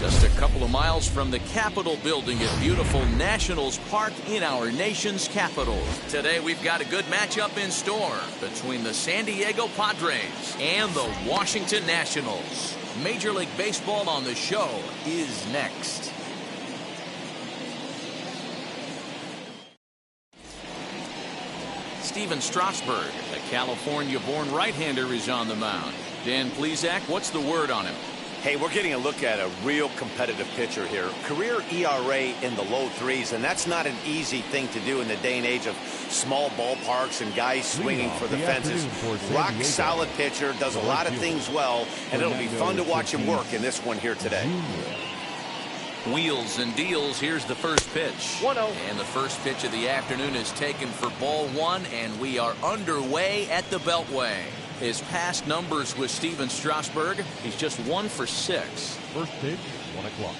Just a couple of miles from the Capitol building at beautiful Nationals Park in our nation's capital. Today we've got a good matchup in store between the San Diego Padres and the Washington Nationals. Major League Baseball on the show is next. Steven Strasburg, a California-born right-hander, is on the mound. Dan Plesac, what's the word on him? Hey, we're getting a look at a real competitive pitcher here. Career ERA in the low threes, and that's not an easy thing to do in the day and age of small ballparks and guys swinging for the fences. Rock solid pitcher, does a lot of things well, and it'll be fun to watch him work in this one here today. Wheels and deals. Here's the first pitch. 1-0. And the first pitch of the afternoon is taken for ball one, and we are underway at the Beltway. His past numbers with Steven Strasburg, he's just 1 for 6. First pitch, 1 o'clock.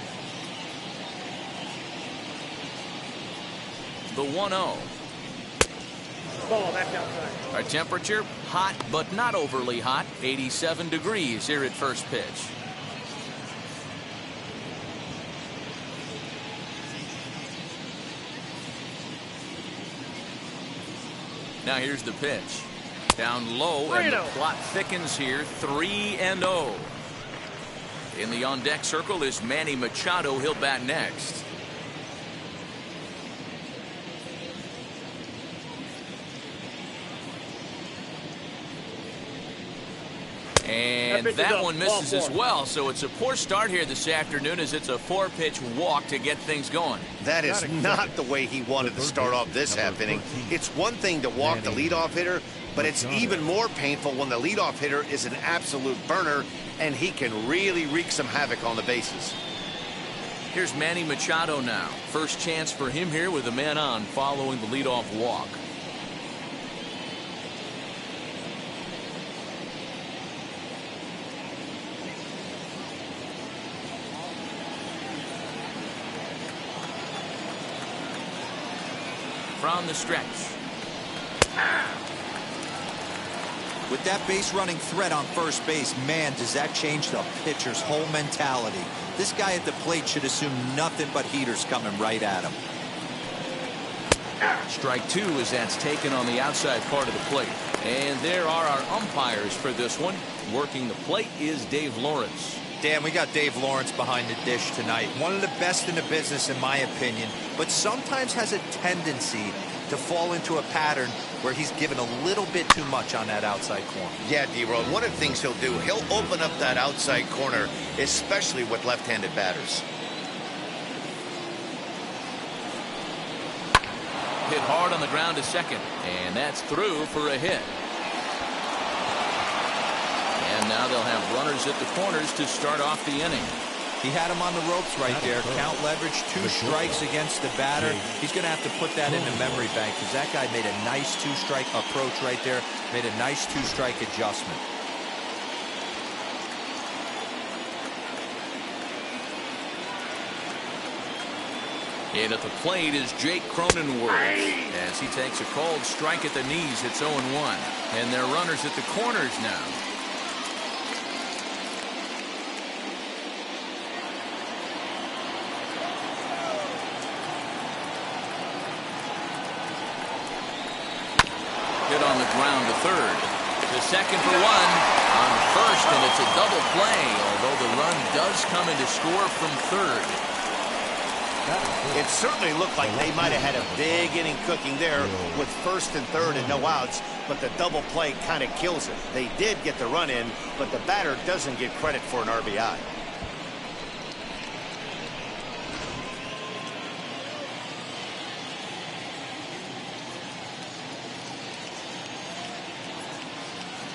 The 1-0. Ball, that's outside. Our temperature, hot but not overly hot, 87 degrees here at first pitch. Now here's the pitch. Down low, and the plot thickens here. 3-0. In the on-deck circle is Manny Machado. He'll bat next. And that one misses as well, so it's a poor start here this afternoon as it's a 4-pitch walk to get things going. That is not the way he wanted to start off this half inning. It's one thing to walk the leadoff hitter, but it's even more painful when the leadoff hitter is an absolute burner, and he can really wreak some havoc on the bases. Here's Manny Machado now. First chance for him here with a man on following the leadoff walk. From the stretch. With that base running threat on first base, man, does that change the pitcher's whole mentality. This guy at the plate should assume nothing but heaters coming right at him. Strike 2 as that's taken on the outside part of the plate. And there are our umpires for this one. Working the plate is Dave Lawrence. Dan, we got Dave Lawrence behind the dish tonight. One of the best in the business, in my opinion, but sometimes has a tendency to fall into a pattern where he's given a little bit too much on that outside corner. Yeah, D-Road, one of the things he'll do, he'll open up that outside corner, especially with left-handed batters. Hit hard on the ground to second, and that's through for a hit. And now they'll have runners at the corners to start off the inning. He had him on the ropes right there. Count leverage, 2 strikes against the batter. He's going to have to put that in the memory bank because that guy made a nice 2-strike approach right there. Made a nice 2-strike adjustment. And at the plate is Jake Cronenworth as he takes a cold strike at the knees. It's 0-1. And they're runners at the corners now. Hit on the ground to third. To second for 1 on first, and it's a double play, although the run does come in to score from third. It certainly looked like they might have had a big inning cooking there with first and third and no outs, but the double play kind of kills it. They did get the run in, but the batter doesn't get credit for an RBI.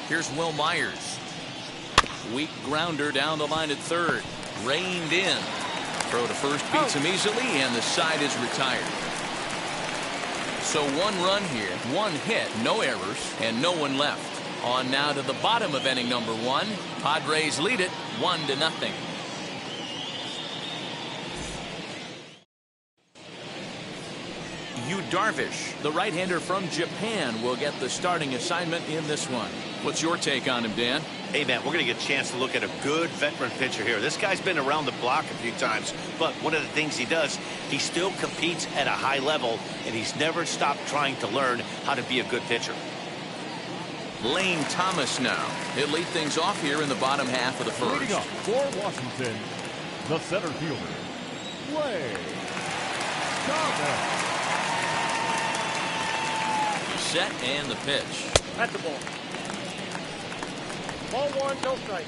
Here's Will Myers. Weak grounder down the line at third. reined in. Throw to first beats him easily, and the side is retired. So 1 run here, 1 hit, no errors, and no one left. On now to the bottom of inning number 1. Padres lead it 1-0. Yu Darvish, the right-hander from Japan, will get the starting assignment in this one. What's your take on him, Dan? Hey, man, we're going to get a chance to look at a good veteran pitcher here. This guy's been around the block a few times, but one of the things he does, he still competes at a high level, and he's never stopped trying to learn how to be a good pitcher. Lane Thomas now. He'll lead things off here in the bottom half of the first. Leading up for Washington, the center fielder, Lane Thomas. Set and the pitch. At the ball. Ball 1, no strike.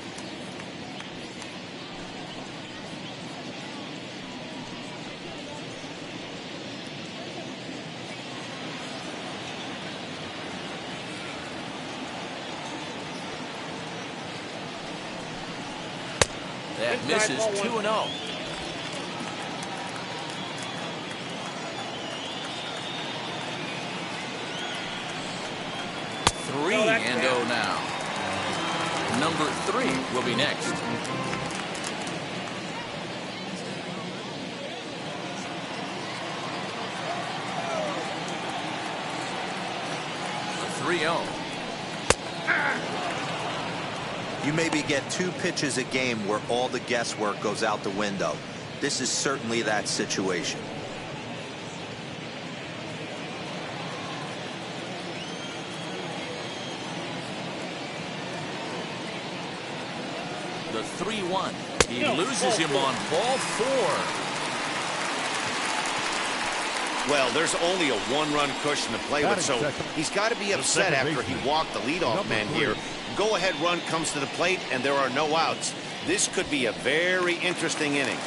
That misses 2-0. Three and 0 now. Number 3 will be next. 3-0. You maybe get 2 pitches a game where all the guesswork goes out the window. This is certainly that situation. The 3-1. He loses him on ball 4. Well, there's only a 1-run cushion to play with, so he's got to be upset after he walked the leadoff man here. Go-ahead run comes to the plate, and there are no outs. This could be a very interesting inning.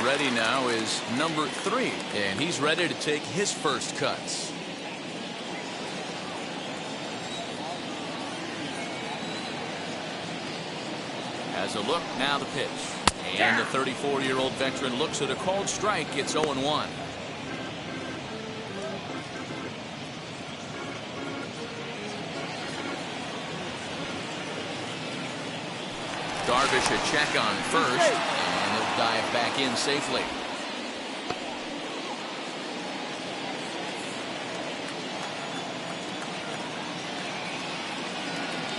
Ready now is number 3, and he's ready to take his first cuts. Has a look, now the pitch. And the 34-year-old veteran looks at a called strike. It's 0-1. Darvish a check on first, and he'll dive back in safely.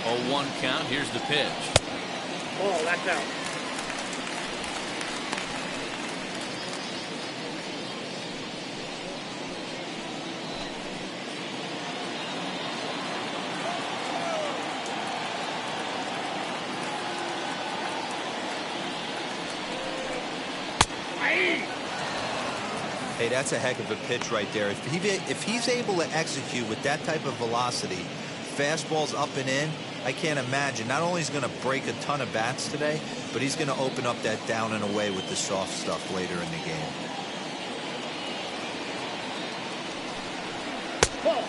0-1 count. Here's the pitch. Oh, that's out. Hey, that's a heck of a pitch right there. If he's able to execute with that type of velocity, fastballs up and in, I can't imagine. Not only is he going to break a ton of bats today, but he's going to open up that down and away with the soft stuff later in the game.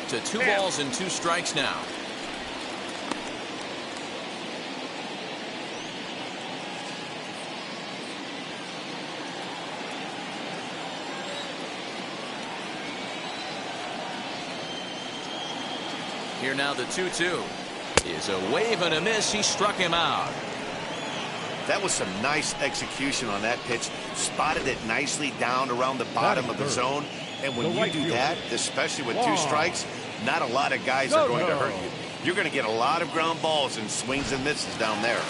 To 2 balls and 2 strikes now. Here now the 2-2 is a wave and a miss. He struck him out. That was some nice execution on that pitch. Spotted it nicely down around the bottom of the zone. And when you do that, especially with 2 strikes, not a lot of guys are going to hurt you. You're going to get a lot of ground balls and swings and misses down there.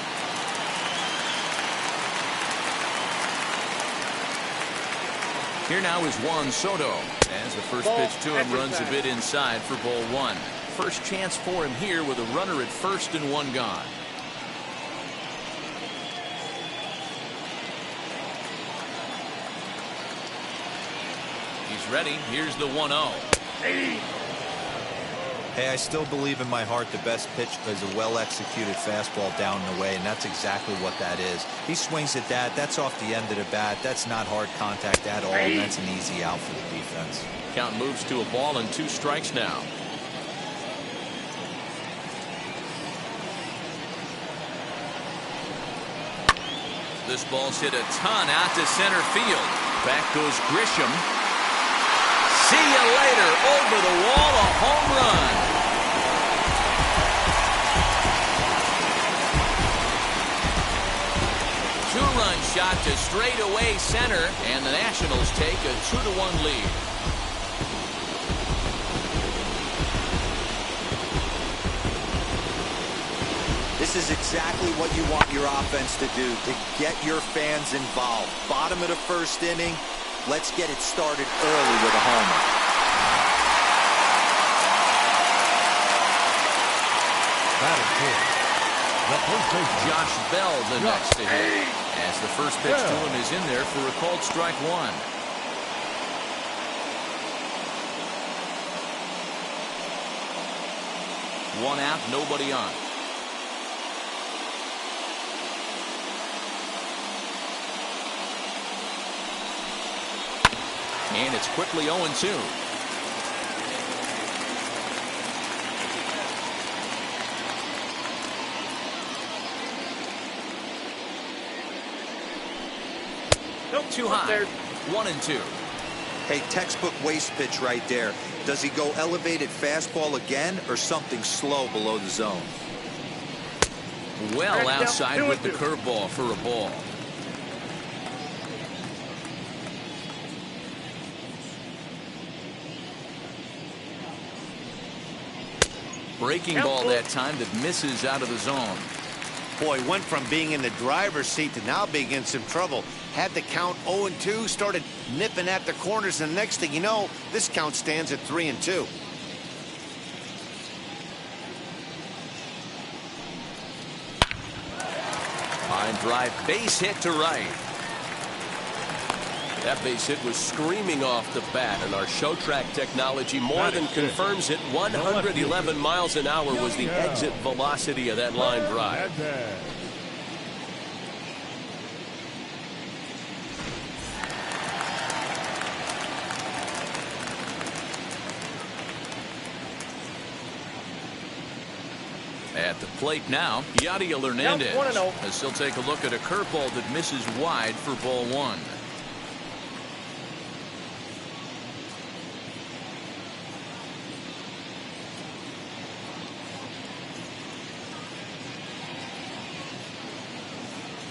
Here now is Juan Soto, as the first pitch to him runs a bit inside for ball 1. First chance for him here with a runner at first and 1 gone. He's ready. Here's the 1-0. Hey, I still believe in my heart the best pitch is a well-executed fastball down and away, and that's exactly what that is. He swings at that. That's off the end of the bat. That's not hard contact at all, and that's an easy out for the defense. Count moves to a ball and 2 strikes now. This ball's hit a ton out to center field. Back goes Grisham. See you later. Over the wall, a home run. Two-run shot to straightaway center, and the Nationals take a 2-1 lead. This is exactly what you want your offense to do, to get your fans involved. Bottom of the first inning, let's get it started early with a homer. Batting fourth, the first baseman, Josh Bell the next to hit, as the first pitch to him is in there for a called strike one. One out, nobody on. And it's quickly 0-2. Nope, Too high. there. 1-2. Hey, textbook waste pitch right there. Does he go elevated fastball again or something slow below the zone? Well Back down, outside 2-2. with the curveball for a ball. Breaking ball that time that misses out of the zone. Boy, went from being in the driver's seat to now being in some trouble. Had the count 0-2, started nipping at the corners, and the next thing you know, this count stands at 3-2. Line drive, base hit to right. That base hit was screaming off the bat, and our show track technology more than confirms it. 111 miles an hour was the exit velocity of that line drive. At the plate now, Yadier Hernandez, Yep, 1-0. as he'll take a look at a curveball that misses wide for ball one.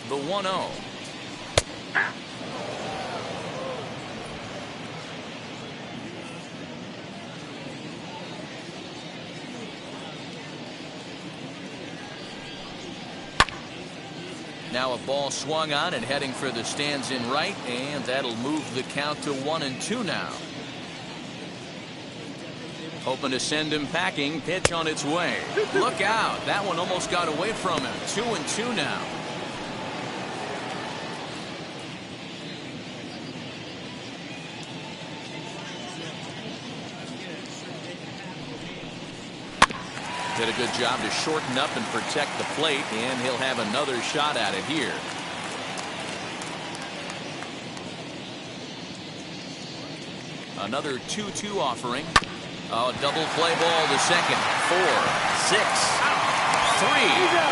The 1-0. Now a ball swung on and heading for the stands in right, and that'll move the count to 1-2 now. Hoping to send him packing. Pitch on its way. Look out. That one almost got away from him. 2-2 now. Did a good job to shorten up and protect the plate, and he'll have another shot at it here. Another 2-2 offering. Oh, double play ball to second. 4, 6, 3.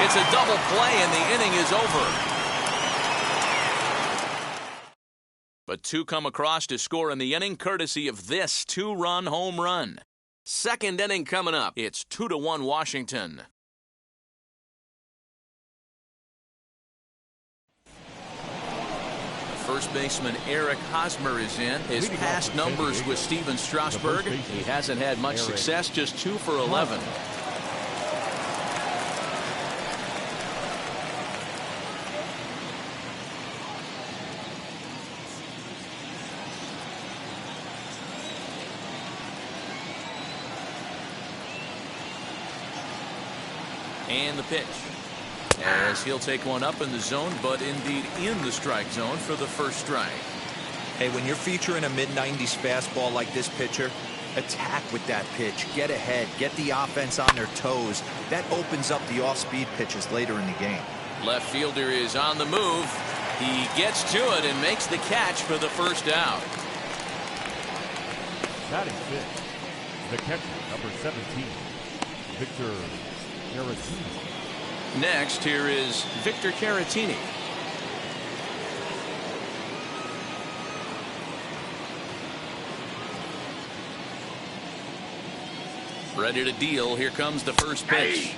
It's a double play, and the inning is over. But two come across to score in the inning, courtesy of this two-run home run. Second inning coming up. It's 2-1 Washington. First baseman Eric Hosmer is in. His past numbers with Steven Strasburg, he hasn't had much success, just 2 for 11. And the pitch, as he'll take one up in the zone, but indeed in the strike zone for the first strike. Hey, when you're featuring a mid-90s fastball like this pitcher, attack with that pitch. Get ahead. Get the offense on their toes. That opens up the off-speed pitches later in the game. Left fielder is on the move. He gets to it and makes the catch for the first out. Batting fifth, the catcher, number 17, Victor Caratini. Next, here is Victor Caratini. Ready to deal. Here comes the first pitch.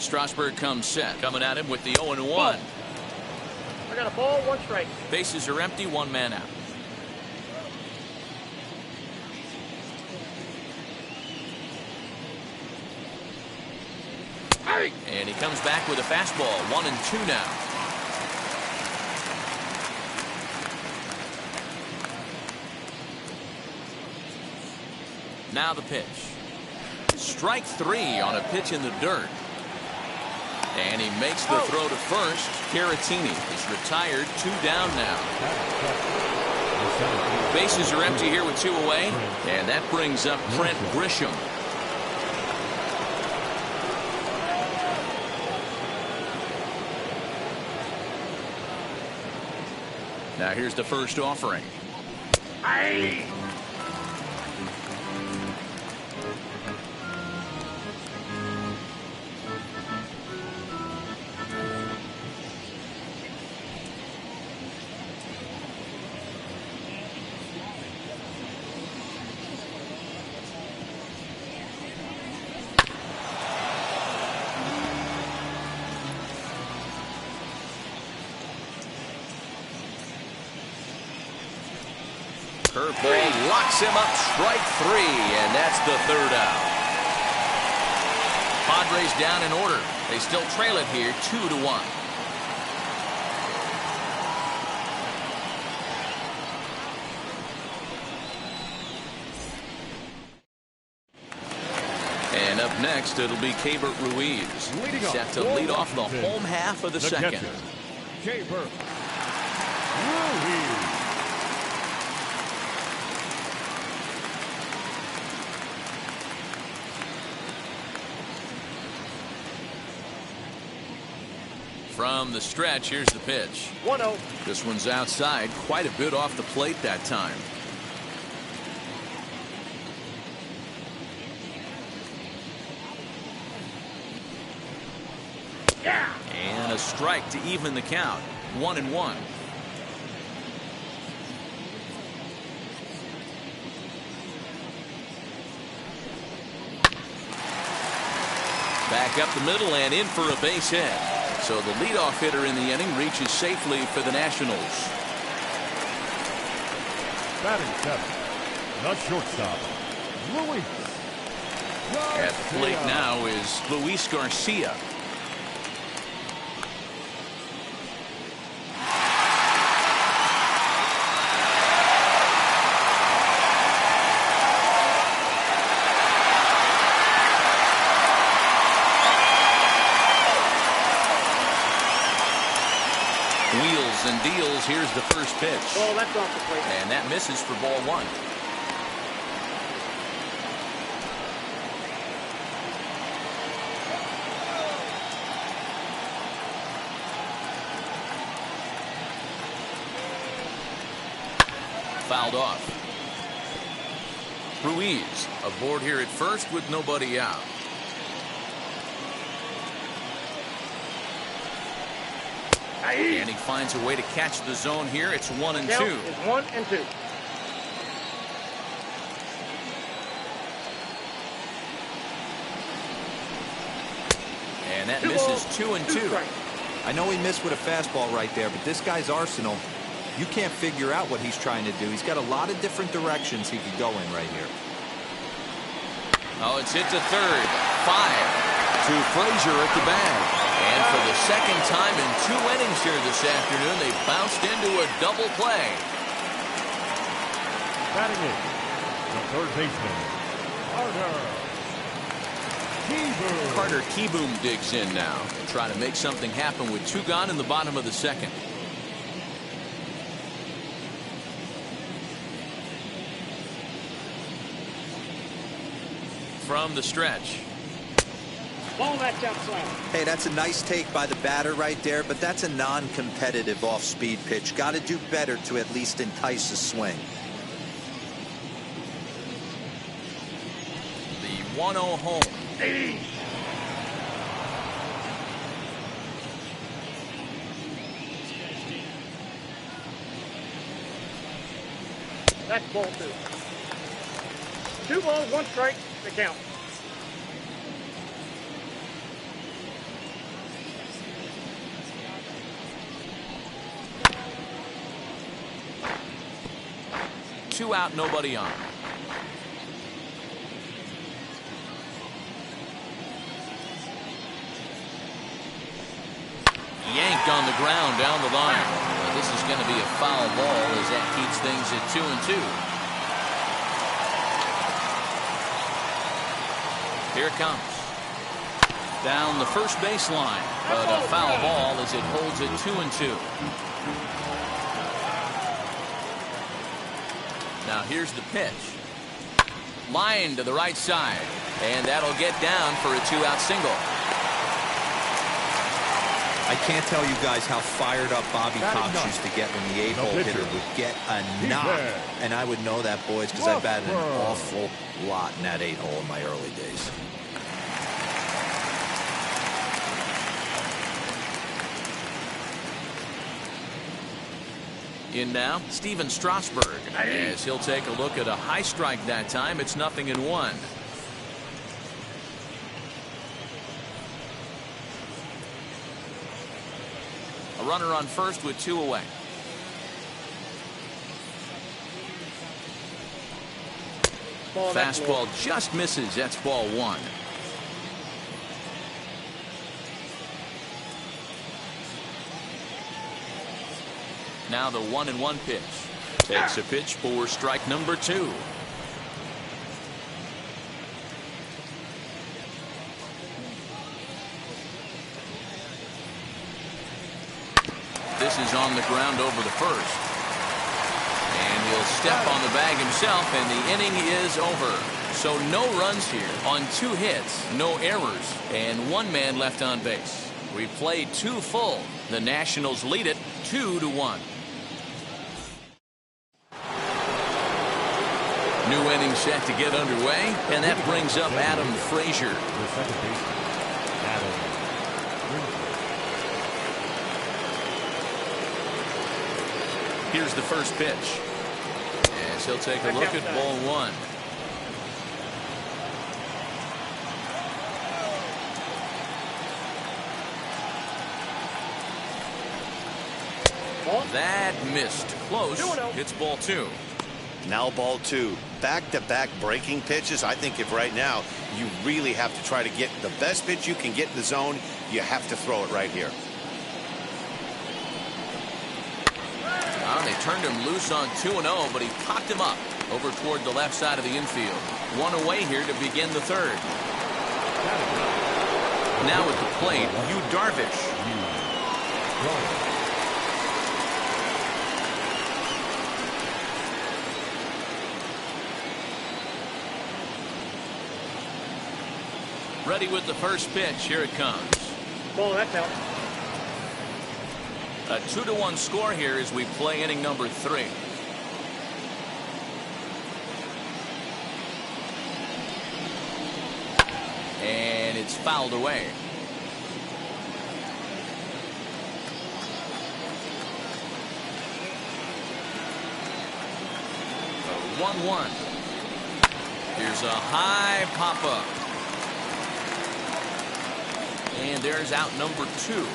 Strasburg comes set. Coming at him with the 0-1. I got a ball, 1 strike. Bases are empty, 1 man out. And he comes back with a fastball. 1-2 now. Now the pitch. Strike 3 on a pitch in the dirt. And he makes the throw to first. Caratini is retired. 2 down now. Bases are empty here with 2 away. And that brings up Trent Grisham. Now here's the first offering. Curveball locks him up, strike 3, and that's the 3rd out. Padres down in order. They still trail it here, 2-1. And up next, it'll be Keibert Ruiz, set to lead off the home half of the second. Keibert Ruiz. From the stretch, here's the pitch. 1-0. This one's outside, quite a bit off the plate that time. Yeah. And a strike to even the count. 1-1. Back up the middle and in for a base hit. So the leadoff hitter in the inning reaches safely for the Nationals. Batting 7th, the shortstop, Luis Garcia. At the plate now is Luis Garcia. Wheels and deals. Here's the first pitch. Oh, that's off the plate. And that misses for ball 1. Fouled off. Ruiz aboard here at first with nobody out. And he finds a way to catch the zone here. It's 1-2. It's 1-2. And that misses 2-2. I know he missed with a fastball right there, but this guy's arsenal, you can't figure out what he's trying to do. He's got a lot of different directions he could go in right here. Oh, it's hit to third. 5 to Frazier at the bag. And for the second time in 2 innings here this afternoon, they bounced into a double play. Batting in, the third baseman, Carter Kieboom digs in now, trying to make something happen with 2 gone in the bottom of the second. From the stretch. Ball that's outside. Hey, that's a nice take by the batter right there, but that's a non-competitive off-speed pitch. Got to do better to at least entice a swing. The 1-0 home. That's ball 2. 2 balls, 1 strike, the count. Two out, nobody on. Yanked on the ground down the line. Well, this is going to be a foul ball as that keeps things at 2-2. Here it comes. Down the first baseline. But a foul ball as it holds it 2-2. Now here's the pitch. Line to the right side. And that'll get down for a 2-out single. I can't tell you guys how fired up Bobby Cox used to get when the 8-hole hitter would get a knock. And I would know that, boys, because I batted an awful lot in that 8-hole in my early days. In now, Steven Strasburg, as he'll take a look at a high strike that time. It's 0-1. A runner on first with 2 away. Fastball just misses. That's ball 1. Now the 1-1 pitch. Takes a pitch for strike number 2. This is on the ground over the first. And he'll step on the bag himself, and the inning is over. So no runs here on 2 hits, no errors, and 1 man left on base. We played 2 full. The Nationals lead it 2-1. New inning set to get underway, and that brings up Adam Frazier. Here's the first pitch. As he'll take a look at ball 1. That missed. Close. It's ball 2. Now ball 2. Back-to-back breaking pitches. I think if right now you really have to try to get the best pitch you can get in the zone, you have to throw it right here. They turned him loose on 2-0, but he popped him up over toward the left side of the infield. 1 away here to begin the 3rd. Now at the plate, Yu Darvish. Ready with the first pitch. Here it comes. Ball, that's out. A 2-1 score here as we play inning number 3. And it's fouled away. The 1-1. Here's a high pop-up. And there's out number 2.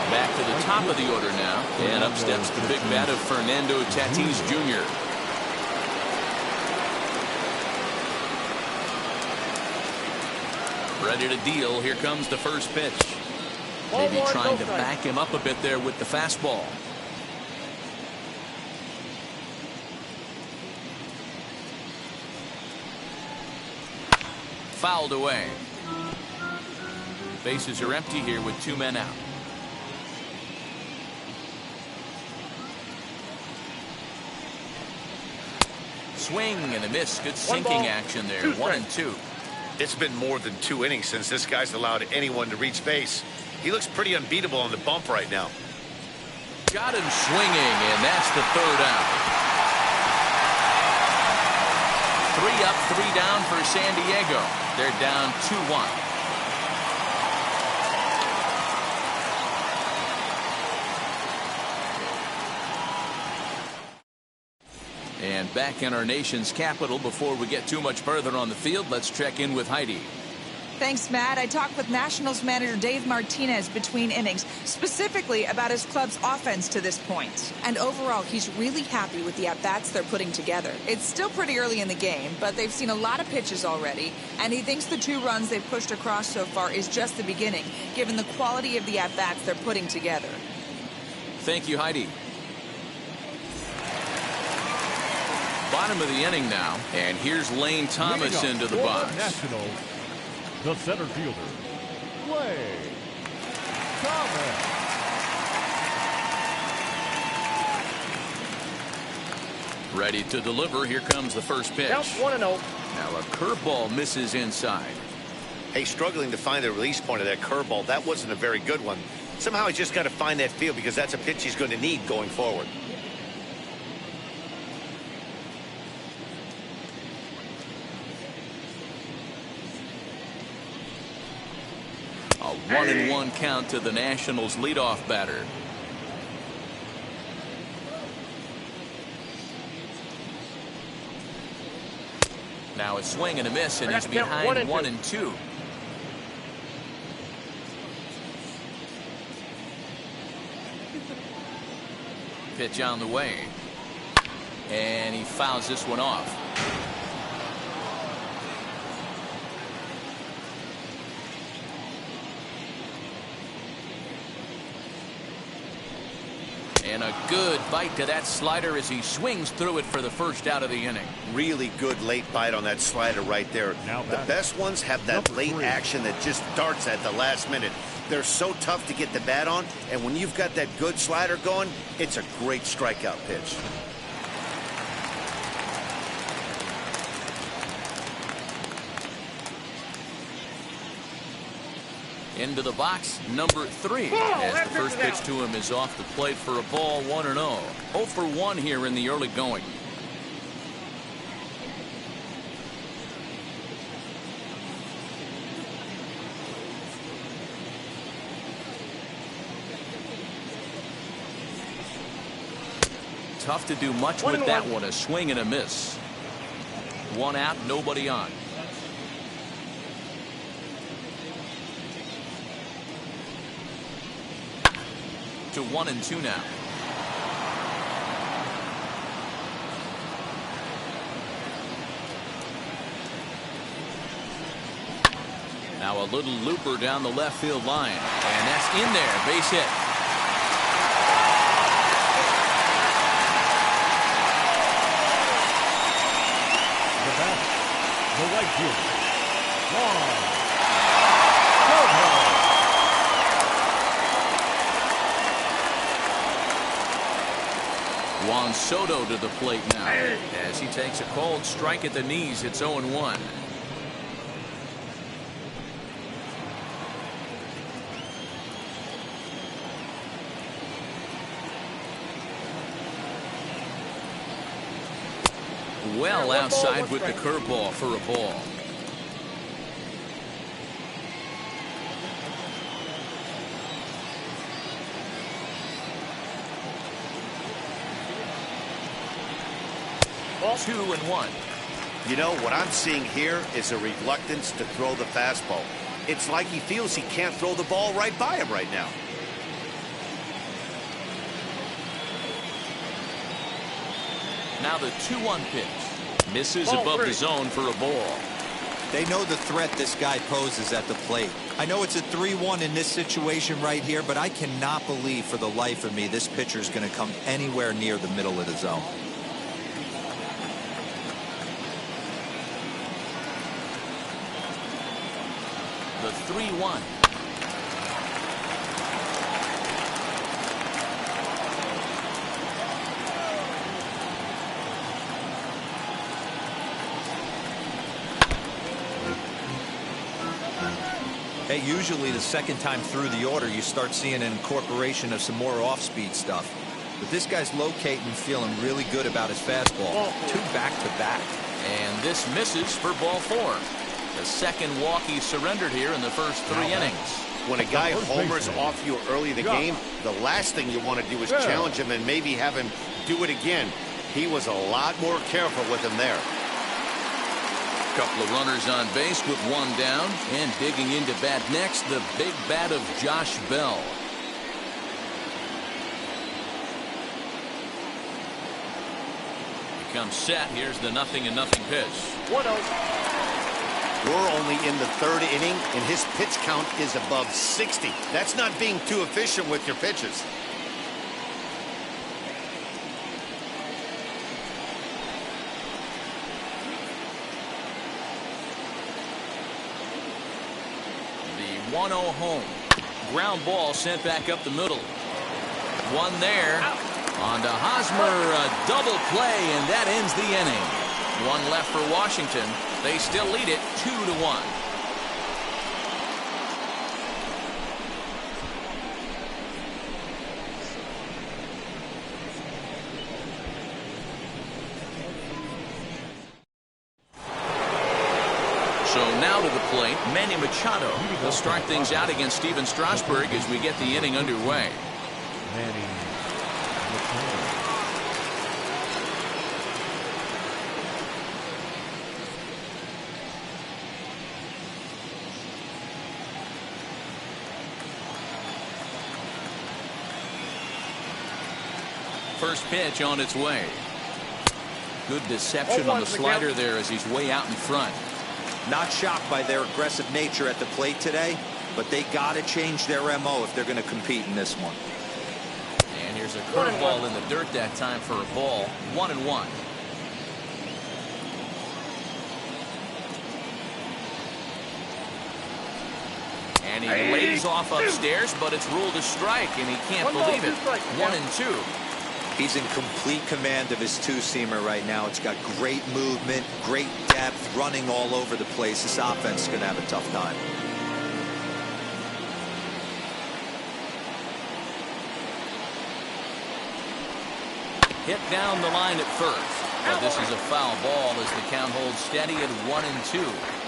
Back to the top of the order now. And up steps the big bat of Fernando Tatis Jr. Ready to deal. Here comes the first pitch. Maybe trying to back him up a bit there with the fastball. Fouled away. Bases are empty here with 2 men out. Swing and a miss. Good sinking action there. 1-2. It's been more than 2 innings since this guy's allowed anyone to reach base. He looks pretty unbeatable on the bump right now. Got him swinging, and that's the 3rd out. 3 up, 3 down for San Diego. They're down 2-1. And back in our nation's capital, before we get too much further on the field, let's check in with Heidi. Thanks, Matt. I talked with Nationals manager Dave Martinez between innings, specifically about his club's offense to this point. And overall, he's really happy with the at-bats they're putting together. It's still pretty early in the game, but they've seen a lot of pitches already, and he thinks the 2 runs they've pushed across so far is just the beginning, given the quality of the at-bats they're putting together. Thank you, Heidi. Bottom of the inning now, and here's Lane Thomas into the box. Nationals, the center fielder, Lane Thomas. Ready to deliver. Here comes the first pitch. Count 1-0. Now a curveball misses inside. Hey, struggling to find the release point of that curveball. That wasn't a very good one. Somehow he's just got to find that feel, because that's a pitch he's going to need going forward. A 1-1 count to the Nationals leadoff batter. Now a swing and a miss, and he's behind 1-2. Pitch on the way, and he fouls this one off. And a good bite to that slider as he swings through it for the first out of the inning. Really good late bite on that slider right there. The best ones have that late action that just darts at the last minute. They're so tough to get the bat on, and when you've got that good slider going, it's a great strikeout pitch. Into the box, number 3, as the first pitch to him is off the plate for a ball, 1-0. 0 for 1 here in the early going. Tough to do much with that one. A swing and a miss. 1 out, nobody on. To 1-2 now. Now a little looper down the left field line, and that's in there. Base hit. The right fielder, Juan Soto to the plate now as he takes a cold strike at the knees. It's 0-1. Well outside with the curveball for a ball. Ball 2-1. You know, what I'm seeing here is a reluctance to throw the fastball. It's like he feels he can't throw the ball right by him right now. Now the 2-1 pitch. Misses above the zone for a ball. They know the threat this guy poses at the plate. I know it's a 3-1 in this situation right here, but I cannot believe for the life of me this pitcher is going to come anywhere near the middle of the zone. The 3-1. Hey, usually the second time through the order you start seeing an incorporation of some more off-speed stuff. But this guy's locating and feeling really good about his fastball. 2 back-to-back. And this misses for ball 4. The second walk he surrendered here in the first 3 innings. When a guy homers off you early in the game, the last thing you want to do is challenge him and maybe have him do it again. He was a lot more careful with him there. Couple of runners on base with one down, and digging into bat next, the big bat of Josh Bell. He comes set. Here's the 0-0 pitch. 1-0. We're only in the third inning, and his pitch count is above 60. That's not being too efficient with your pitches. The 1-0 home. Ground ball sent back up the middle. One there. On to Hosmer, a double play, and that ends the inning. One left for Washington. They still lead it 2-1. So now to the plate, Manny Machado. He'll start things out against Steven Strasburg as we get the inning underway. Manny Machado. First pitch on its way. Good deception on the slider there as he's way out in front. Not shocked by their aggressive nature at the plate today, but they got to change their MO if they're going to compete in this one. And here's a curveball in the dirt that time for a ball. 1-1. And he lays off upstairs, but it's ruled a strike, and he can't believe it. 1-2. He's in complete command of his two-seamer right now. It's got great movement, great depth, running all over the place. This offense is going to have a tough time. Hit down the line at first. But this is a foul ball as the count holds steady at 1-2.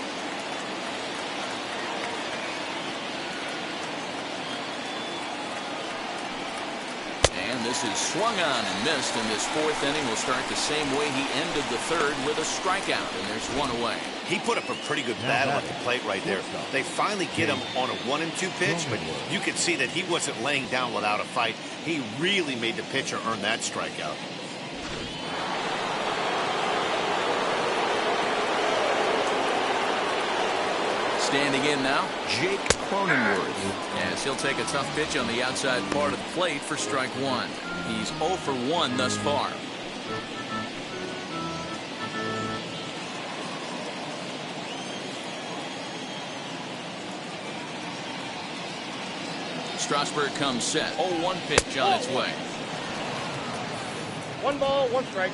This is swung on and missed, and this fourth inning will start the same way he ended the third, with a strikeout, and there's one away. He put up a pretty good battle at the plate right there. They finally get him on a 1-2 pitch, but you could see that he wasn't laying down without a fight. He really made the pitcher earn that strikeout. Standing in now, Jake Cronenworth, as he'll take a tough pitch on the outside part of the plate for strike one. He's 0 for 1 thus far. Strasburg comes set. 0-1 pitch on its way. 1 ball, 1 strike.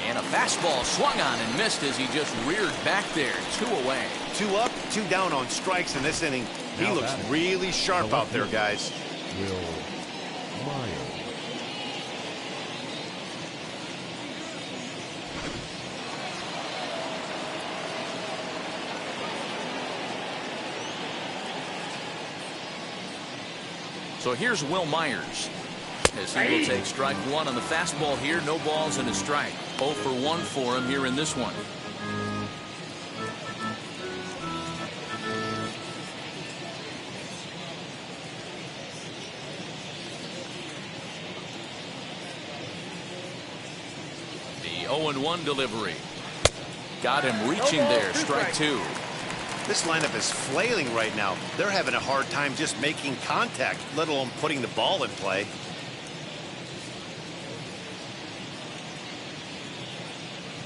And a fastball swung on and missed as he just reared back there. 2 away. 2 up, 2 down on strikes in this inning. He looks really sharp out there, guys. Will Myers. So here's Will Myers, as he will take strike one on the fastball here. No balls and a strike. 0 for 1 for him here in this one. The 0-1 delivery. Got him reaching there. Strike 2. This lineup is flailing right now. They're having a hard time just making contact, let alone putting the ball in play.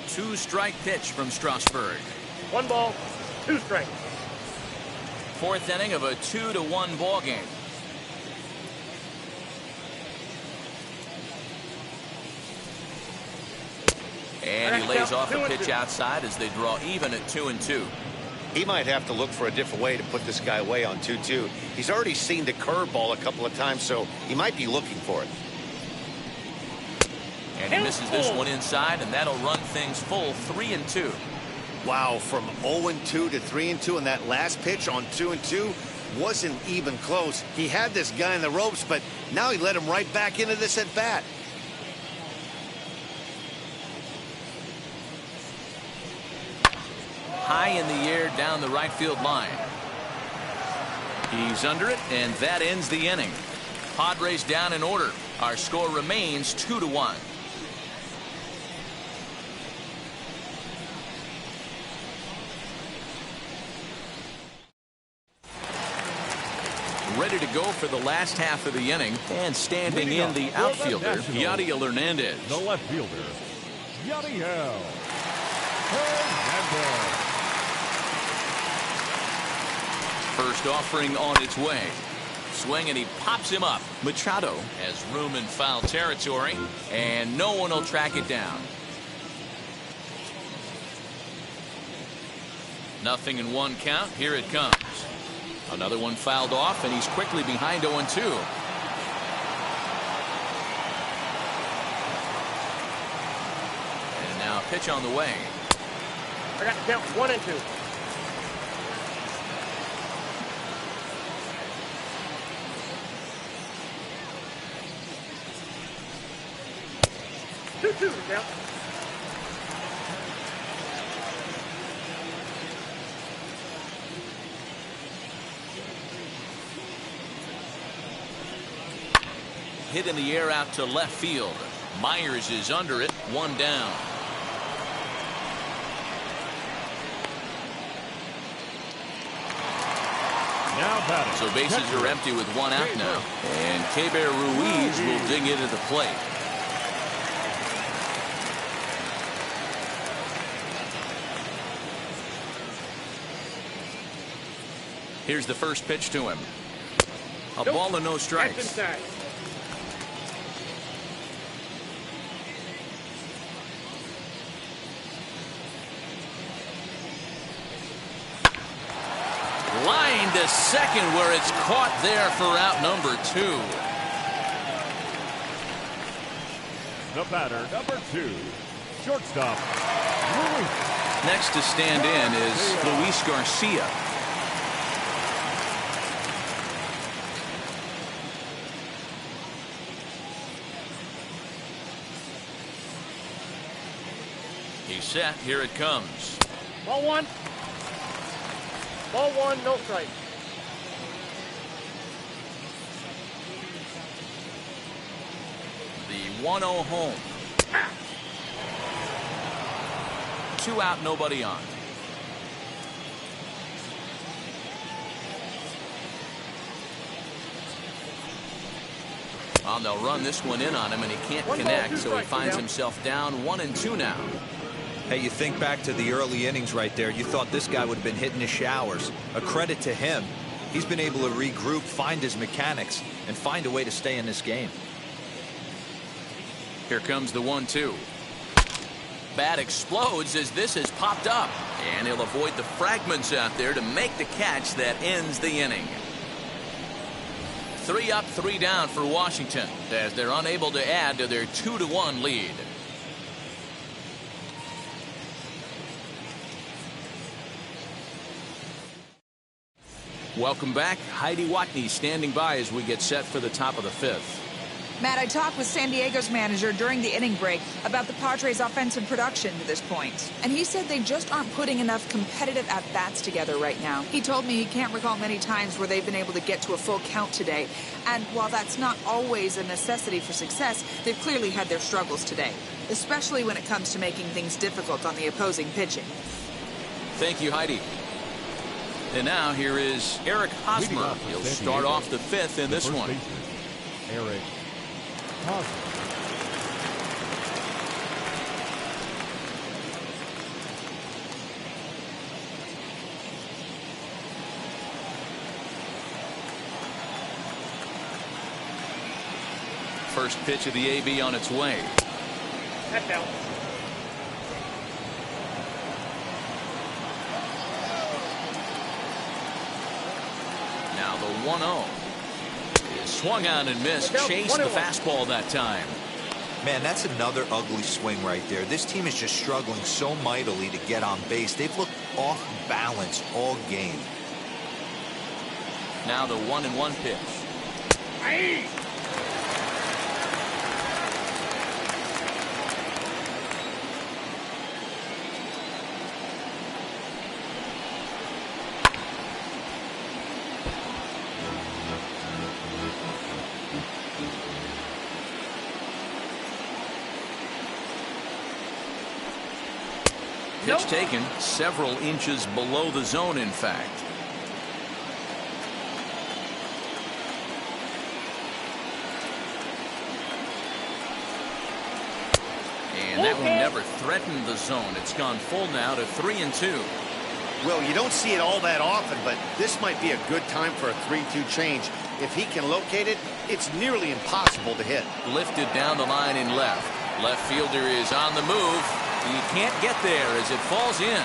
Two-strike pitch from Strasburg. 1 ball, 2 strikes. Fourth inning of a 2-1 ball game. And he lays off a pitch outside as they draw even at 2-2. He might have to look for a different way to put this guy away on 2-2. He's already seen the curveball a couple of times, so he might be looking for it. And he misses this one inside, and that'll run things full 3-2. Wow, from 0-2 to 3-2, and that last pitch on 2-2 wasn't even close. He had this guy in the ropes, but now he let him right back into this at bat. High in the air down the right field line. He's under it, and that ends the inning. Padres down in order. Our score remains 2-1. Ready to go for the last half of the inning, and standing in the outfielder, Yadiel Hernandez. The left fielder, Yadiel Hernandez. First offering on its way. Swing, and he pops him up. Machado has room in foul territory, and no one will track it down. 0-1 count. Here it comes. Another one fouled off, and he's quickly behind 0-2. And now a pitch on the way. I got to count 1-2. Two to count. Hit in the air out to left field. Myers is under it, one down. Now batting. So bases are empty with one out now. And Keber Ruiz will dig into the plate. Here's the first pitch to him. A ball and no strikes. Line to second, where it's caught there for out number 2. The batter, number 2, shortstop, Luis. Next to stand in is Luis Garcia. He's set. Here it comes. Ball 1. Ball 1, no strike. The 1-0 home. 2 out, nobody on. Well, they'll run this one in on him, and he can't connect, so he finds himself down 1-2 now. Hey, you think back to the early innings right there. You thought this guy would have been hitting his showers. A credit to him. He's been able to regroup, find his mechanics, and find a way to stay in this game. Here comes the 1-2. Bat explodes as this has popped up, and he'll avoid the fragments out there to make the catch that ends the inning. 3 up, 3 down for Washington as they're unable to add to their 2-1 lead. Welcome back. Heidi Watney standing by as we get set for the top of the 5th. Matt, I talked with San Diego's manager during the inning break about the Padres' offensive production to this point. And he said they just aren't putting enough competitive at-bats together right now. He told me he can't recall many times where they've been able to get to a full count today. And while that's not always a necessity for success, they've clearly had their struggles today, especially when it comes to making things difficult on the opposing pitching. Thank you, Heidi. And now here is Eric Hosmer. He'll start off the 5th in this one. Eric Hosmer. First pitch of the AB on its way. That down. 1-0. Swung on and missed. Chased the fastball that time. Man, that's another ugly swing right there. This team is just struggling so mightily to get on base. They've looked off balance all game. Now the 1-1 pitch. Aye. Pitch taken several inches below the zone, in fact. And that one never threatened the zone. It's gone full now to 3-2. Well, you don't see it all that often, but this might be a good time for a 3-2 change. If he can locate it, it's nearly impossible to hit. Lifted down the line in left. Left fielder is on the move. He can't get there as it falls in.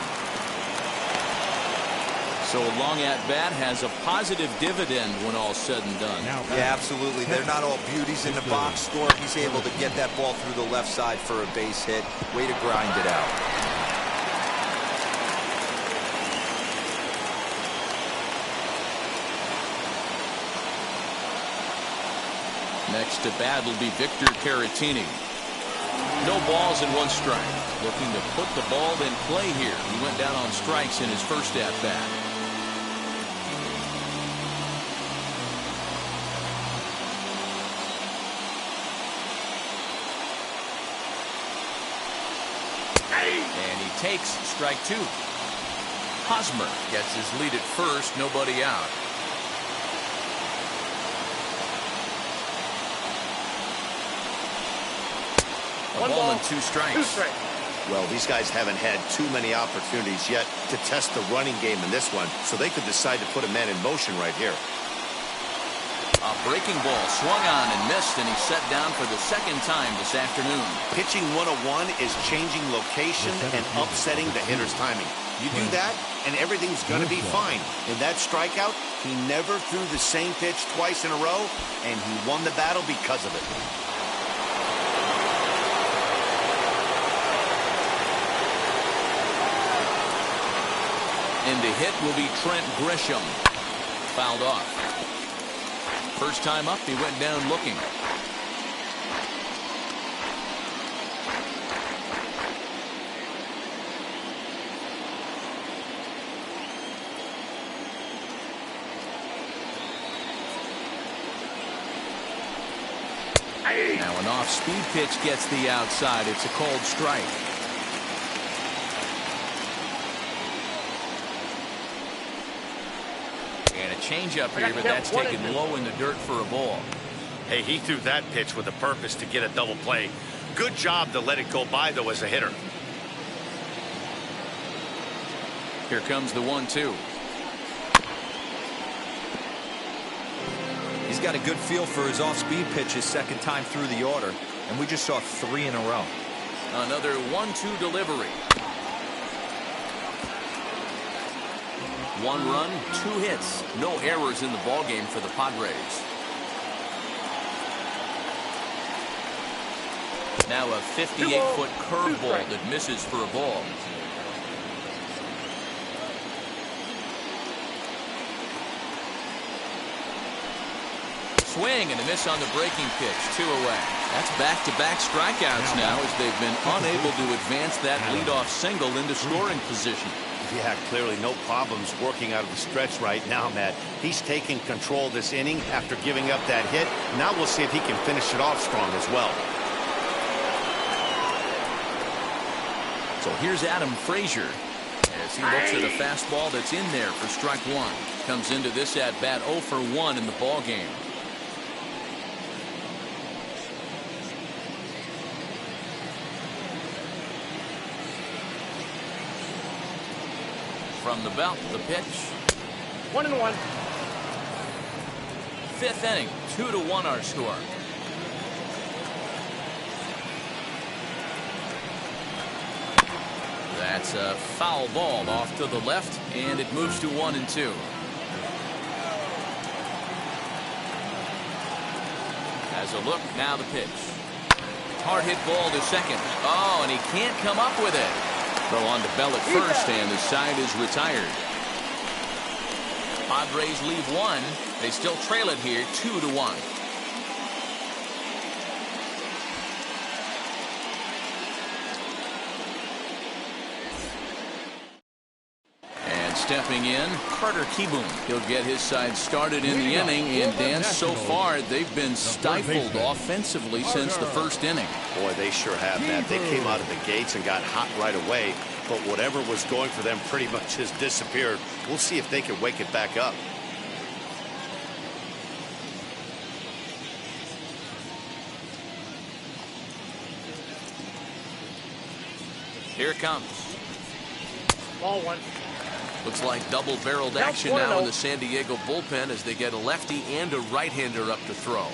So a long at bat has a positive dividend when all's said and done. Yeah, absolutely. They're not all beauties in the box score. He's able to get that ball through the left side for a base hit. Way to grind it out. Next to bat will be Victor Caratini. No balls and 1 strike. Looking to put the ball in play here. He went down on strikes in his first at bat. And he takes strike 2. Hosmer gets his lead at first. Nobody out. A ball and 2 strikes. Well, these guys haven't had too many opportunities yet to test the running game in this one, so they could decide to put a man in motion right here. A breaking ball swung on and missed, and he's set down for the second time this afternoon. Pitching 101 is changing location and upsetting the hitter's timing. You do that, and everything's going to be fine. In that strikeout, he never threw the same pitch twice in a row, and he won the battle because of it. And the hit will be Trent Grisham. Fouled off. First time up, he went down looking. Now an off-speed pitch gets the outside. It's a called strike. And a changeup here, but that's taken low in the dirt for a ball. Hey, he threw that pitch with a purpose to get a double play. Good job to let it go by, though, as a hitter. Here comes the 1-2. He's got a good feel for his off-speed pitch his second time through the order, and we just saw 3 in a row. Another 1-2 delivery. 1 run, 2 hits, no errors in the ballgame for the Padres. Now a 58-foot curveball that misses for a ball. Swing and a miss on the breaking pitch. 2 away. That's back-to-back strikeouts now as they've been unable to advance that leadoff single into scoring position. Yeah, clearly no problems working out of the stretch right now, Matt. He's taking control this inning after giving up that hit. Now we'll see if he can finish it off strong as well. So here's Adam Frazier as he looks at a fastball that's in there for strike 1. Comes into this at-bat 0 for 1 in the ballgame. From the belt, the pitch. 1-1. 5th inning, 2-1 our score. That's a foul ball off to the left, and it moves to 1-2. Has a look, now the pitch. Hard hit ball to second. Oh, and he can't come up with it. Throw on to Bell at first, and the side is retired. Padres leave one. They still trail it here 2-1. Stepping in, Carter Kieboom. He'll get his side started in the inning, and Dan, so far they've been stifled offensively since the first inning. Boy, they sure have that. They came out of the gates and got hot right away, but whatever was going for them pretty much has disappeared. We'll see if they can wake it back up. Here it comes. Ball one. Looks like double-barreled action now in the San Diego bullpen as they get a lefty and a right-hander up to throw.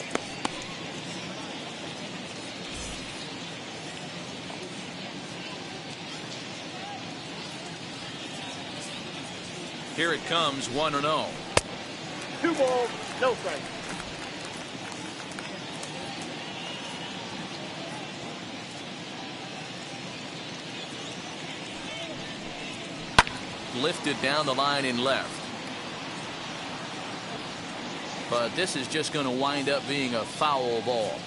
Here it comes, 1-0. 2 balls, no strikes. Lifted down the line in left. But this is just going to wind up being a foul ball.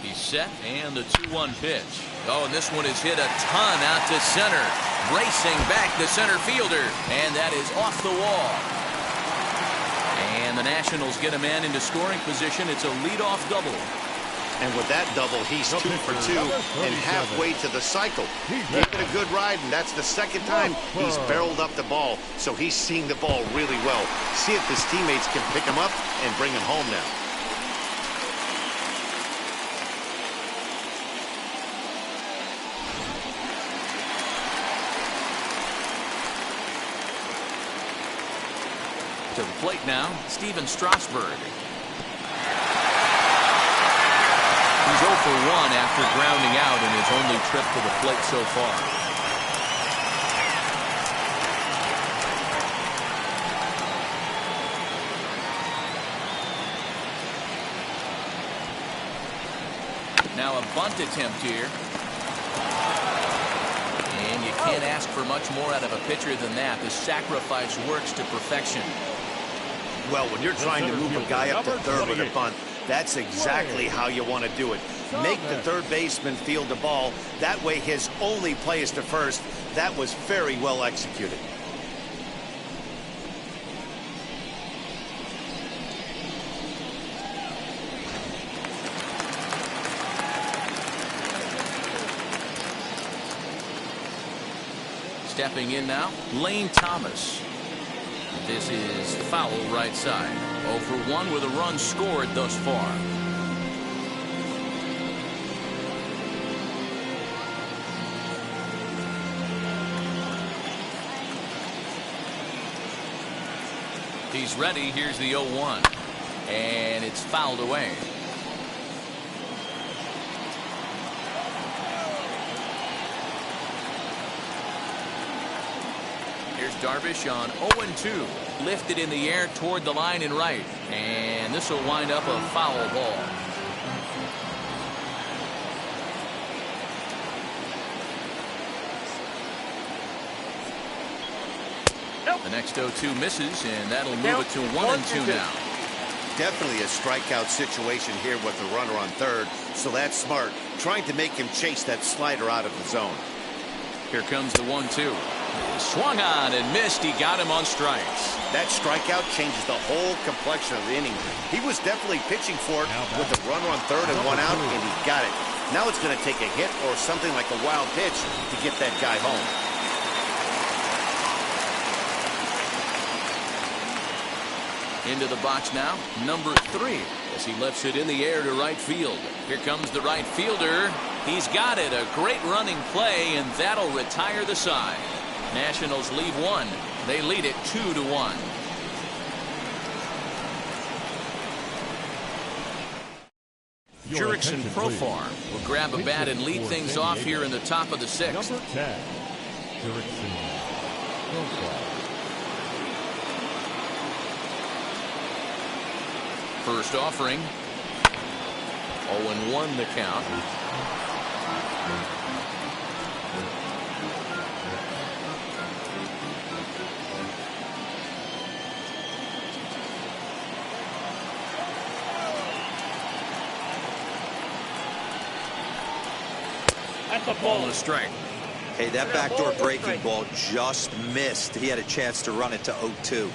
He's set, and the 2-1 pitch. Oh, and this one is hit a ton out to center. Racing back the center fielder, and that is off the wall. And the Nationals get a man into scoring position. It's a leadoff double. And with that double, he's 2 for 2 and halfway to the cycle. Gave it a good ride, and that's the second time he's barreled up the ball. So he's seeing the ball really well. See if his teammates can pick him up and bring him home now. To the plate now, Steven Strasburg. He's 0 for 1 after grounding out in his only trip to the plate so far. Now a bunt attempt here. And you can't ask for much more out of a pitcher than that. The sacrifice works to perfection. Well, when you're trying to move a guy up to third with a bunt, that's exactly how you want to do it. Make the third baseman field the ball. That way his only play is to first. That was very well executed. Stepping in now, Lane Thomas. This is foul right side. 0 for 1 with a run scored thus far. He's ready. Here's the 0-1. And it's fouled away. Here's Darvish on 0-2. Lifted in the air toward the line and right. And this will wind up a foul ball. The next 0-2 misses, and that'll move it to 1-2 now. Definitely a strikeout situation here with the runner on third, so that's smart. Trying to make him chase that slider out of the zone. Here comes the 1-2. Swung on and missed. He got him on strikes. That strikeout changes the whole complexion of the inning. He was definitely pitching for it with the runner on third and 1 out, and he got it. Now it's going to take a hit or something like a wild pitch to get that guy home. Into the box now, number 3, as he lifts it in the air to right field. Here comes the right fielder. He's got it. A great running play, and that'll retire the side. Nationals leave 1. They lead it 2-1. Jurickson Profar will grab a bat and lead things off here in the top of the 6th. Number 10, Jurickson Profar. First offering. 0-1 the count. That's a Ball ball. and a strike. Hey, that backdoor breaking ball just missed. He had a chance to run it to 0-2.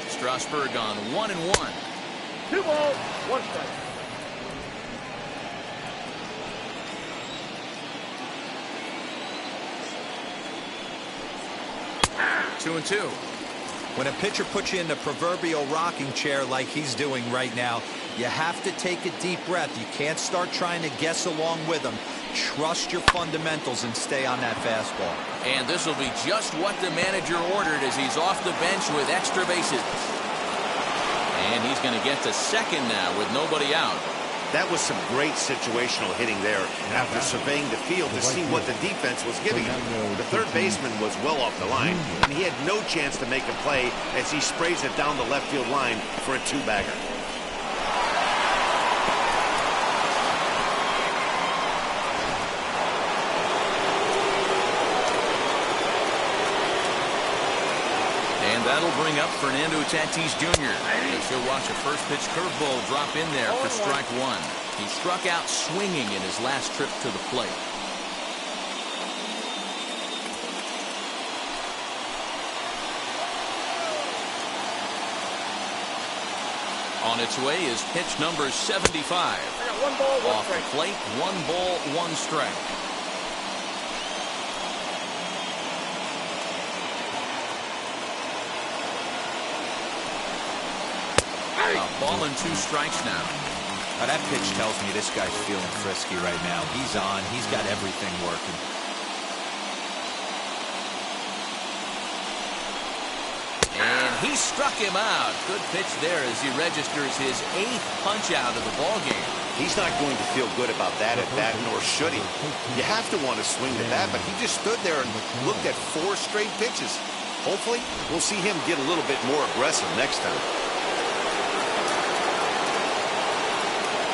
Strasburg on 1-1. 2 balls, 1 strike. Two and two. When a pitcher puts you in the proverbial rocking chair like he's doing right now, you have to take a deep breath. You can't start trying to guess along with him. Trust your fundamentals and stay on that fastball. And this will be just what the manager ordered as he's off the bench with extra bases. And he's going to get to second now with nobody out. That was some great situational hitting there after surveying the field to see what the defense was giving him. The third baseman was well off the line, and he had no chance to make a play as he sprays it down the left field line for a 2-bagger. And that'll bring up Fernando Tatis Jr. as he'll watch a first pitch curveball drop in there for strike one. He struck out swinging in his last trip to the plate. On its way is pitch number 75. I got 1 ball, 1 Off the strike. plate, 1 ball, 1 strike. A ball and 2 strikes now. Now, that pitch tells me this guy's feeling frisky right now. He's on. He's got everything working. And he struck him out. Good pitch there as he registers his 8th punch out of the ball game. He's not going to feel good about that at bat, nor should he. You have to want to swing the bat, but he just stood there and looked at 4 straight pitches. Hopefully, we'll see him get a little bit more aggressive next time.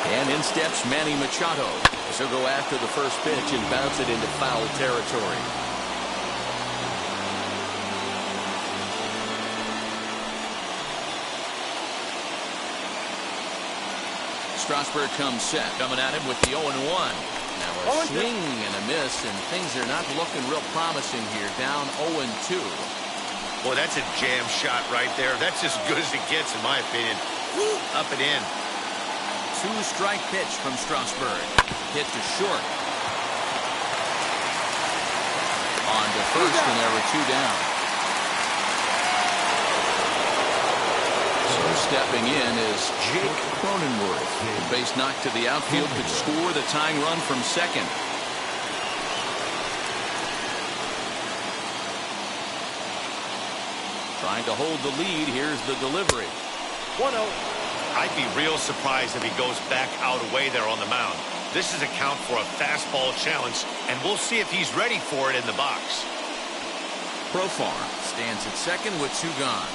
And in steps Manny Machado. So go after the first pitch and bounce it into foul territory. Strasburg comes set, coming at him with the 0-1. Now a swing and a miss, and things are not looking real promising here. Down 0-2. Boy, that's a jam shot right there. That's as good as it gets, in my opinion. Woo, up and in. 2-strike pitch from Strasburg. Hit to short. On to first, and there were 2 down. So stepping in is Jake Cronenworth. The base knock to the outfield could score the tying run from second. Trying to hold the lead. Here's the delivery. 1-0. I'd be real surprised if he goes back out away there on the mound. This is a count for a fastball challenge, and we'll see if he's ready for it in the box. Profar stands at second with 2 gone.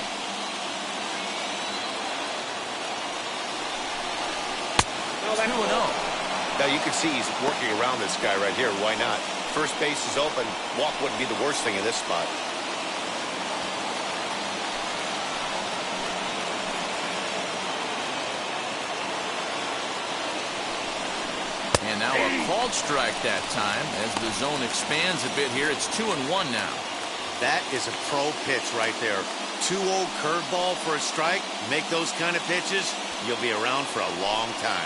No, that's 2-0. Now you can see he's working around this guy right here. Why not? First base is open. Walk wouldn't be the worst thing in this spot. And now a called strike that time as the zone expands a bit here. It's 2-1 now. That is a pro pitch right there. 2-0 curveball for a strike. Make those kind of pitches, you'll be around for a long time.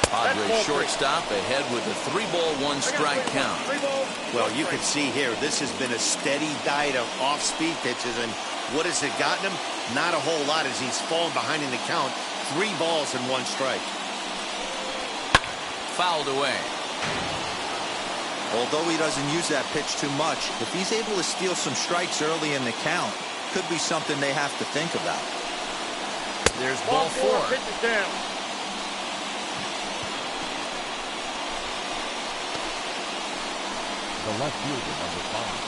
Padres shortstop ahead with a 3-ball, 1-strike count. 3 balls. Well, you can see here, this has been a steady diet of off-speed pitches, and what has it gotten him? Not a whole lot as he's fallen behind in the count. 3 balls and 1 strike. Fouled away. Although he doesn't use that pitch too much, if he's able to steal some strikes early in the count, could be something they have to think about. There's ball 4. Pitch it down. The left fielder, number 5.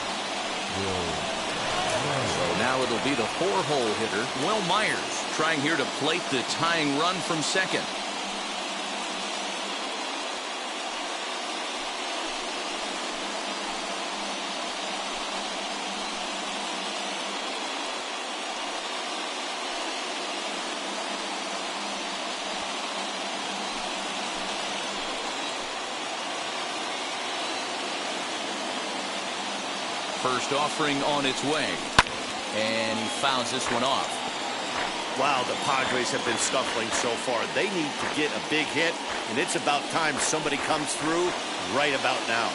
So now it'll be the 4-hole hitter, Will Myers, trying here to plate the tying run from second. First offering on its way. And he fouls this one off. Wow, the Padres have been scuffling so far. They need to get a big hit, and it's about time somebody comes through right about now.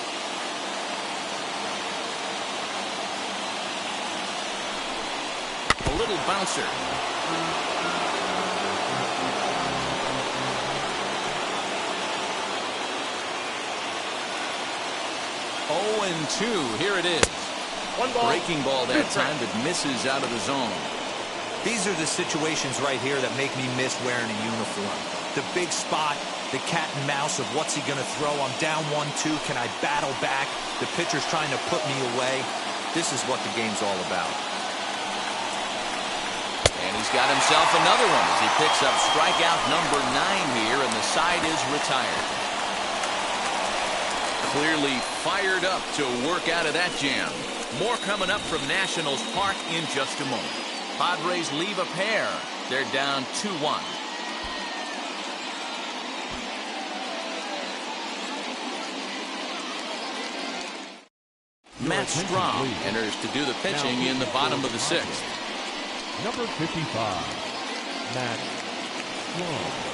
A little bouncer. Oh, and 2. Here it is. One ball. Breaking ball that time that misses out of the zone. These are the situations right here that make me miss wearing a uniform. The big spot, the cat and mouse of what's he going to throw. I'm down 1-2. Can I battle back? The pitcher's trying to put me away. This is what the game's all about. And he's got himself another one as he picks up strikeout number 9 here, and the side is retired. Clearly fired up to work out of that jam. More coming up from Nationals Park in just a moment. Padres leave a pair. They're down 2-1. Matt Strom enters to do the pitching in the bottom of the 6th. Number 55, Matt Strom.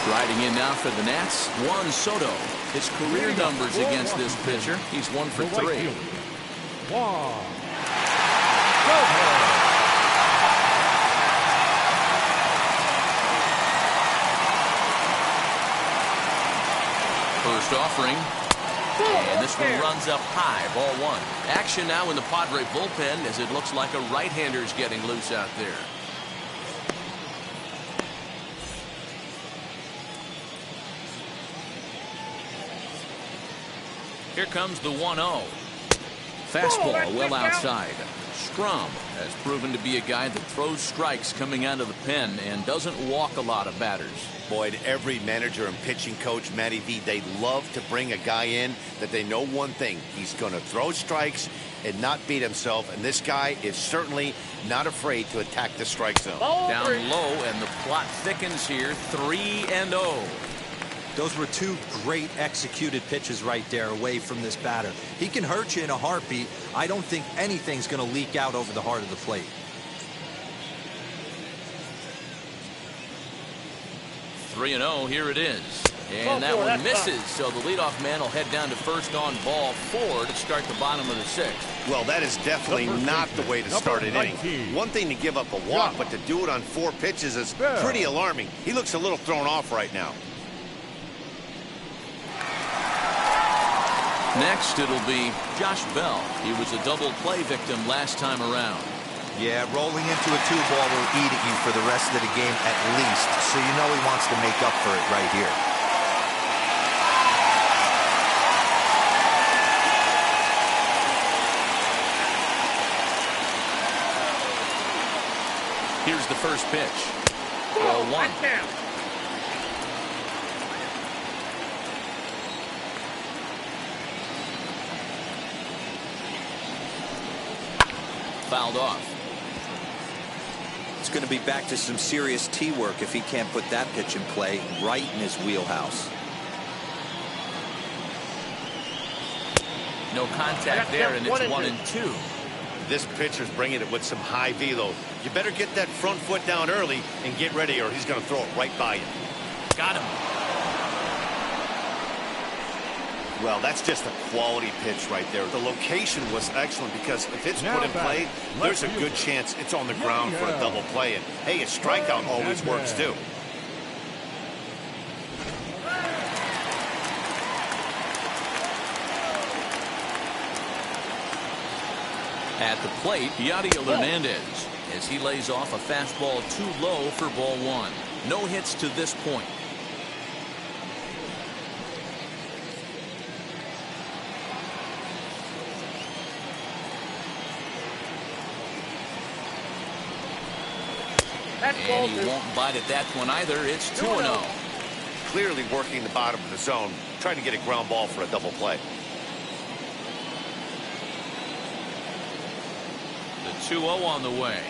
Striding in now for the Nats, Juan Soto. His career numbers against this pitcher, he's 1 for 3. Juan First offering, and this one runs up high, ball 1. Action now in the Padre bullpen as it looks like a right-hander's getting loose out there. Here comes the 1-0. Fastball well outside. Strom has proven to be a guy that throws strikes coming out of the pen and doesn't walk a lot of batters. Boyd, every manager and pitching coach, Matty V, they love to bring a guy in that they know one thing. He's going to throw strikes and not beat himself, and this guy is certainly not afraid to attack the strike zone. Down low, and the plot thickens here, 3-0. Those were 2 great executed pitches right there away from this batter. He can hurt you in a heartbeat. I don't think anything's going to leak out over the heart of the plate. (3-0), here it is. And that one misses, so the leadoff man will head down to first on ball 4 to start the bottom of the 6th. Well, that is definitely not the way to start an inning. One thing to give up a walk, but to do it on 4 pitches is pretty alarming. He looks a little thrown off right now. Next, it'll be Josh Bell. He was a double play victim last time around. Yeah, rolling into a 2-ball will eat at you for the rest of the game at least, so you know he wants to make up for it right here. Here's the first pitch. Ball 1. Fouled off. It's going to be back to some serious tee work if he can't put that pitch in play right in his wheelhouse. No contact there, and it's 1-2. This pitcher's bringing it with some high velo. You better get that front foot down early and get ready, or he's going to throw it right by you. Got him. Well, that's just a quality pitch right there. The location was excellent because if it's put in play, there's a good chance it's on the ground for a double play. And hey, a strikeout always works too. At the plate, Yadier Hernandez, as he lays off a fastball too low for ball one. No hits to this point. And he won't bite at that one either. It's 2-0. Clearly working the bottom of the zone, trying to get a ground ball for a double play. The 2-0 on the way.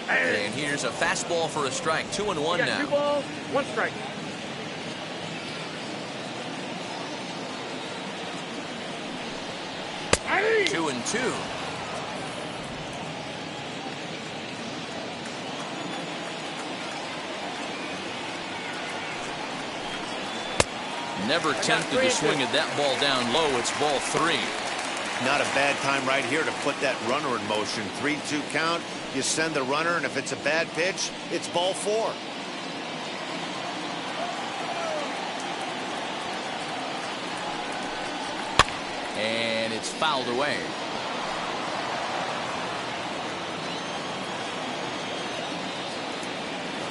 And here's a fastball for a strike. 2-1 now. 2 balls, 1 strike. Hey! 2-2. Never tempted to swing at that ball down low. It's ball 3. Not a bad time right here to put that runner in motion. 3-2 count. You send the runner, and if it's a bad pitch, it's ball 4. And it's fouled away.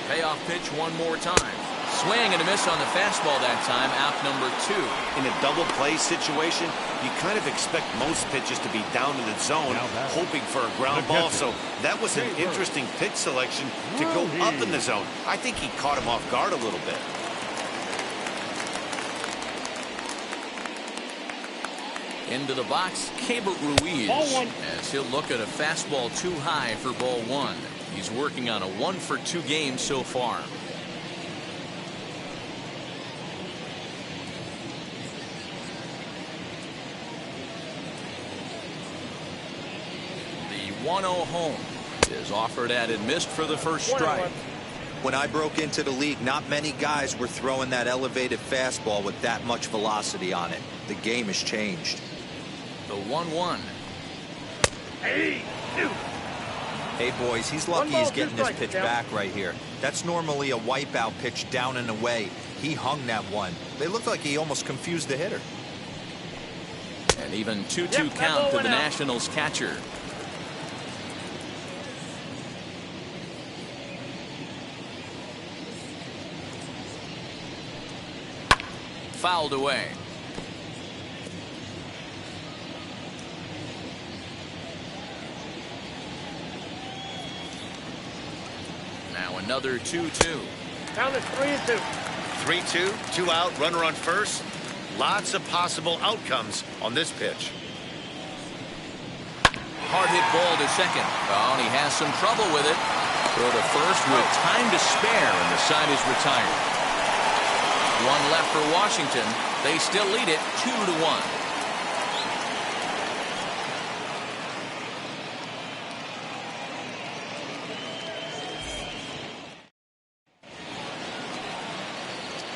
Payoff pitch one more time. Swing and a miss on the fastball that time. Out number 2. In a double play situation, you kind of expect most pitches to be down in the zone, hoping for a ground ball. So that was an interesting pitch selection to go up in the zone. I think he caught him off guard a little bit. Into the box, Keibert Ruiz, as he'll look at a fastball too high for ball 1. He's working on a 1-for-2 game so far. The 1-0 home is offered at and missed for the first strike. When I broke into the league, not many guys were throwing that elevated fastball with that much velocity on it. The game has changed. The 1-1. Hey, Hey, boys, he's lucky he's getting this pitch back right here. That's normally a wipeout pitch down and away. He hung that one. They look like he almost confused the hitter. And even 2-2 count to the Nationals catcher. Fouled away. Now another 2-2. Count is 3-2. 3-2, 2 out, runner on first. Lots of possible outcomes on this pitch. Hard hit ball to second. Oh, and he has some trouble with it. Throw to first with time to spare, and the side is retired. One left for Washington. They still lead it 2-1.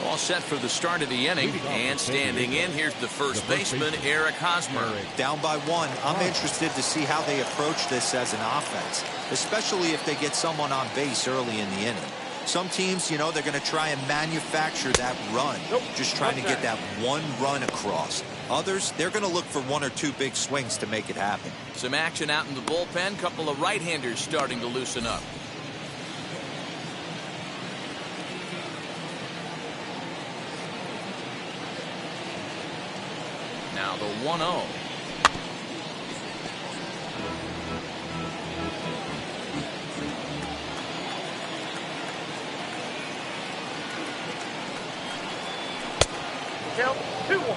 All set for the start of the inning, and standing in, here's the first baseman, Eric Hosmer. Down by 1, I'm interested to see how they approach this as an offense, especially if they get someone on base early in the inning. Some teams, you know, they're going to try and manufacture that run, just trying to get that one run across. Others, they're going to look for 1 or 2 big swings to make it happen. Some action out in the bullpen. Couple of right-handers starting to loosen up. Now the 1-0. Count 2-1.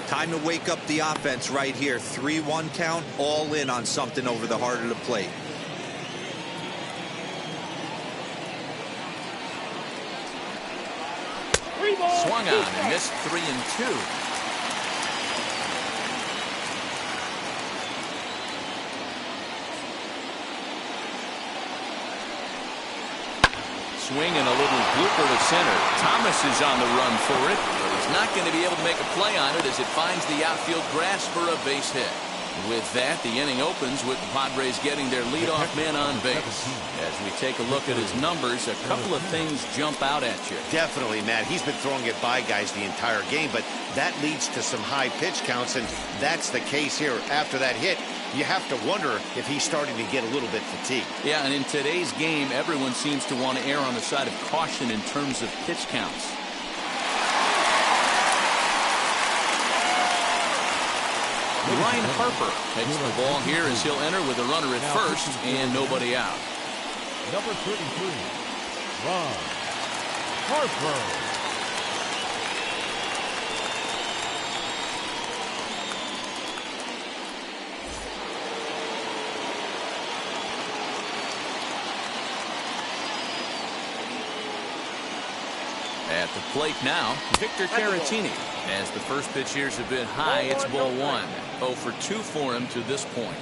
Time to wake up the offense right here. 3-1 count, all in on something over the heart of the plate. Swung on and missed 3-2. Swing and a little blooper to center. Thomas is on the run for it, but he's not going to be able to make a play on it as it finds the outfield grass for a base hit. With that, the inning opens with the Padres getting their leadoff man on base. As we take a look at his numbers, a couple of things jump out at you. Definitely, Matt. He's been throwing it by guys the entire game, but that leads to some high pitch counts, and that's the case here. After that hit, you have to wonder if he's starting to get a little bit fatigued. Yeah, and in today's game, everyone seems to want to err on the side of caution in terms of pitch counts. Ryan Harper takes the ball here as he'll enter with a runner at first and nobody out. Number 33, Ron Harper. At the plate now, Victor Caratini. As the first pitch here's a bit high, it's ball 1. 0 for 2 for him to this point.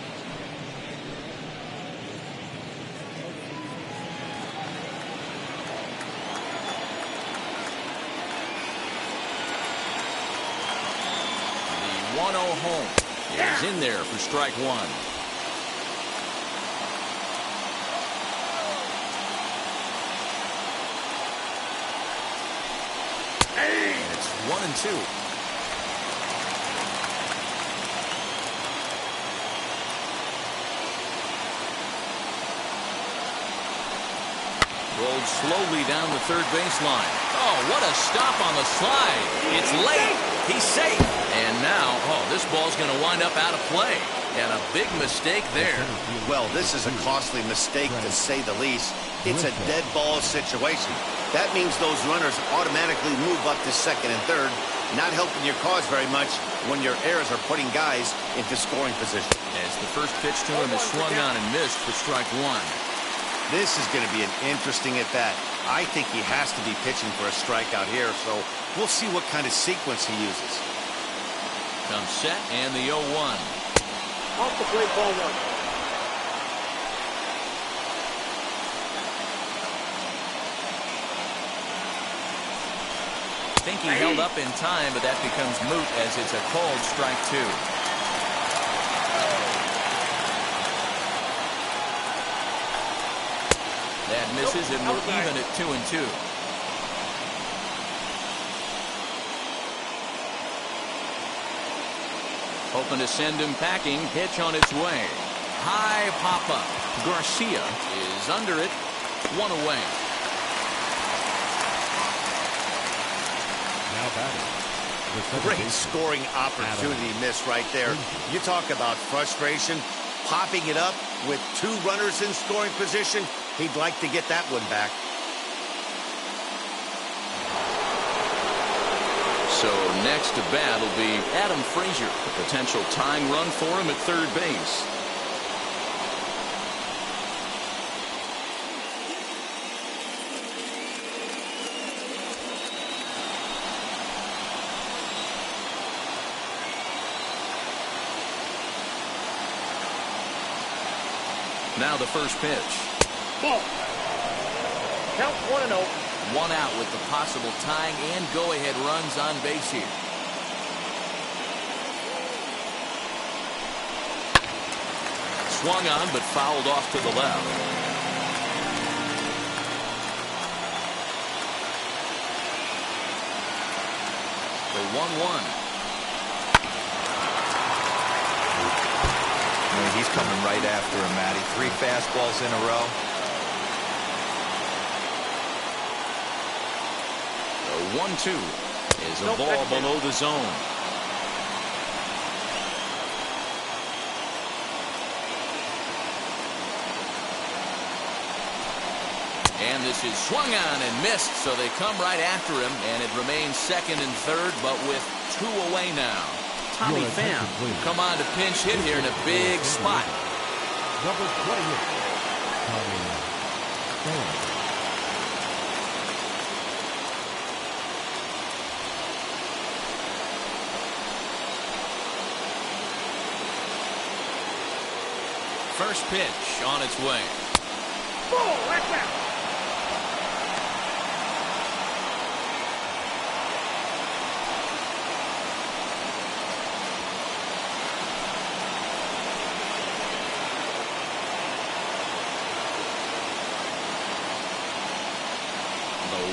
The 1-0 home is in there for strike 1. It's 1-2. Rolled slowly down the third baseline. Oh, what a stop on the slide. It's late. He's safe. And now, this ball's going to wind up out of play. And a big mistake there. Well, this is a costly mistake to say the least. It's a dead ball situation. That means those runners automatically move up to second and third, not helping your cause very much when your errors are putting guys into scoring position. As the first pitch to him is swung on and missed for strike 1. This is going to be an interesting at-bat. I think he has to be pitching for a strikeout here, so we'll see what kind of sequence he uses. Comes set and the 0-1. Off the plate, ball 1. I think he held up in time, but that becomes moot as it's a called strike 2. That misses, and we're even at 2-2. Hoping to send him packing. Pitch on its way. High pop-up. Garcia is under it. 1 away. Now batting. Great scoring opportunity miss right there. You talk about frustration. Popping it up with 2 runners in scoring position. He'd like to get that one back. So next to bat will be Adam Frazier. A potential tying run for him at third base. Now the first pitch. Ball. Count 1-0. 1 out with the possible tying and go-ahead runs on base here. Swung on but fouled off to the left. The 1-1. He's coming right after him, Matty. 3 fastballs in a row. The 1-2 is a ball below the zone. And this is swung on and missed, so they come right after him, and it remains second and third, but with 2 away now. Tommy Pham come on to pinch hit here in a big spot. Number 28, Tommy Pham. First pitch on its way. Ball, right back.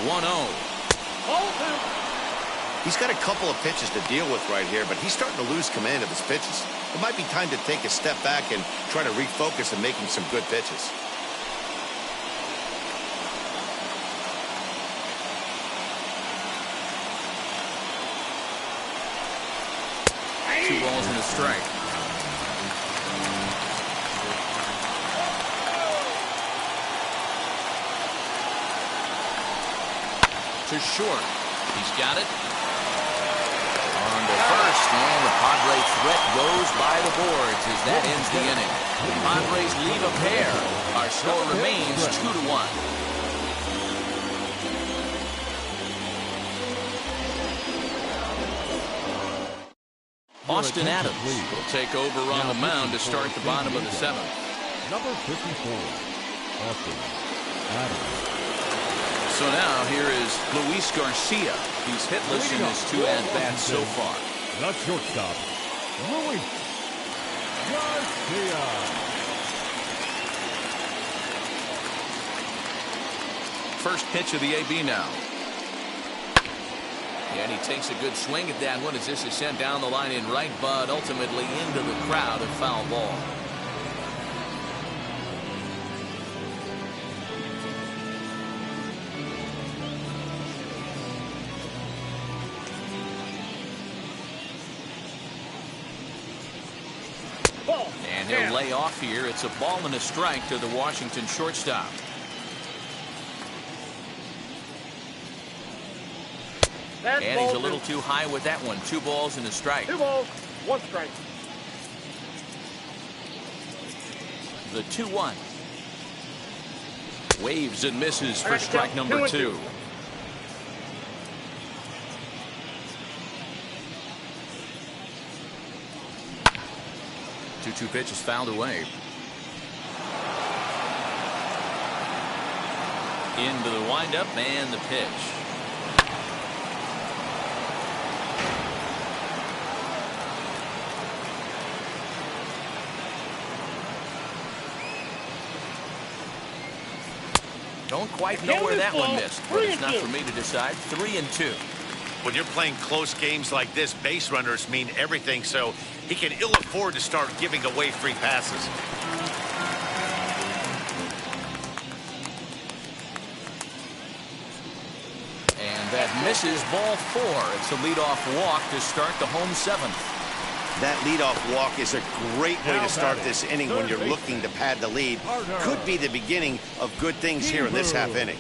1-0. He's got a couple of pitches to deal with right here, but he's starting to lose command of his pitches. It might be time to take a step back and try to refocus on making some good pitches. Two balls and a strike. To short. He's got it. On to first, and the Padre threat goes by the boards as that ends the inning. The Padres leave a pair. Our score remains 2-1. Austin Adams will take over on the mound to start the bottom of the seventh. Number 54, Austin Adams. So now here is Luis Garcia. He's hitless in his two at-bats so far. The shortstop, Luis Garcia. First pitch of the AB now. And he takes a good swing at that one as this is sent down the line in right, but ultimately into the crowd, a foul ball. And he'll lay off here. It's a ball and a strike to the Washington shortstop. And he's a little too high with that one. 2 balls and a strike. 2 balls, 1 strike. The 2-1. Waves and misses for strike number 2. Two pitches fouled away. Into the windup and the pitch. Don't quite know where that one missed, but it's not for me to decide. 3-2. When you're playing close games like this, base runners mean everything, so he can ill afford to start giving away free passes. And that misses ball 4. It's a leadoff walk to start the home 7th. That leadoff walk is a great way to start this inning when you're looking to pad the lead. Could be the beginning of good things here in this half inning.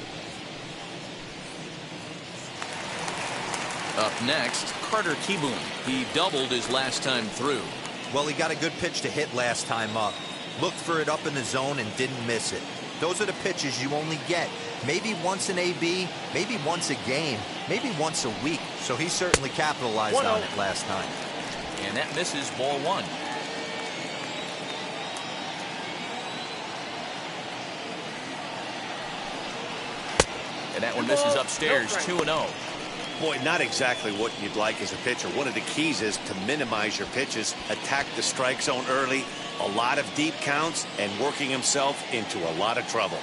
Up next, Carter Kieboom. He doubled his last time through. Well, he got a good pitch to hit last time up. Looked for it up in the zone and didn't miss it. Those are the pitches you only get. Maybe once an AB, maybe once a game, maybe once a week. So he certainly capitalized on it last time. And that misses ball 1. And that one misses upstairs. 2-0. Boy, not exactly what you'd like as a pitcher. One of the keys is to minimize your pitches, attack the strike zone early, a lot of deep counts, and working himself into a lot of trouble.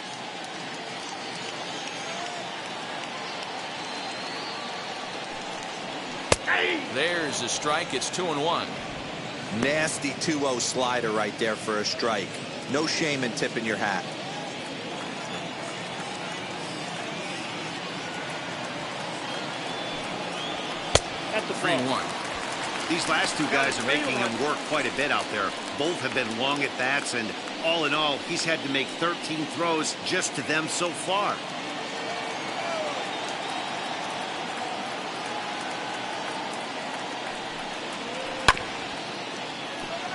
There's a strike. It's 2-1. Nasty 2-0 slider right there for a strike. No shame in tipping your hat. That's the 3-1. These last two guys are making him work quite a bit out there. Both have been long at bats, and all in all, he's had to make 13 throws just to them so far.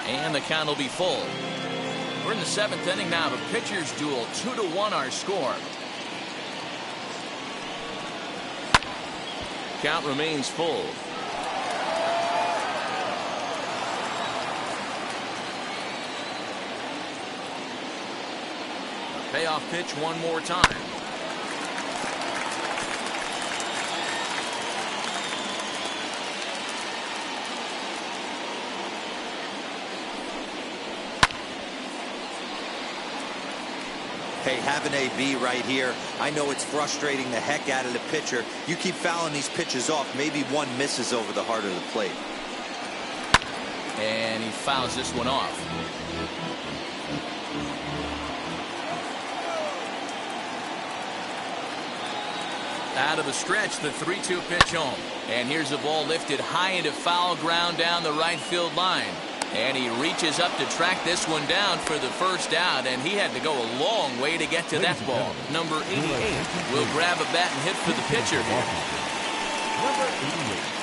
And the count will be full. We're in the 7th inning now of a pitcher's duel. 2-1 our score. Count remains full. A payoff pitch one more time. Hey, have an AB right here. I know it's frustrating the heck out of the pitcher. You keep fouling these pitches off, maybe one misses over the heart of the plate. And he fouls this one off. Out of the stretch, the 3-2 pitch home. And here's the ball lifted high into foul ground down the right field line. And he reaches up to track this one down for the first out, and he had to go a long way to get to that ball. Number 88 will grab a bat and hit for the pitcher here. Number 88.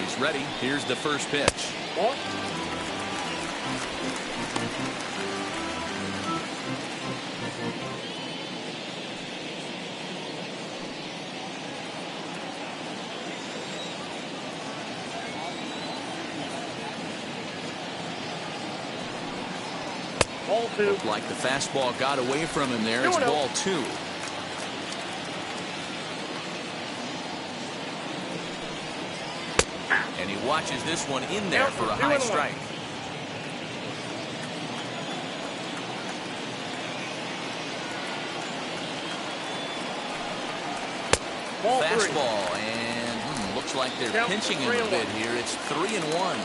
He's ready. Here's the first pitch. Ball. Ball 2. Looked like the fastball got away from him there. It's ball 2. And he watches this one in there for a high strike. Ball 3. Fastball, and looks like they're pinching him a bit here. It's 3-1.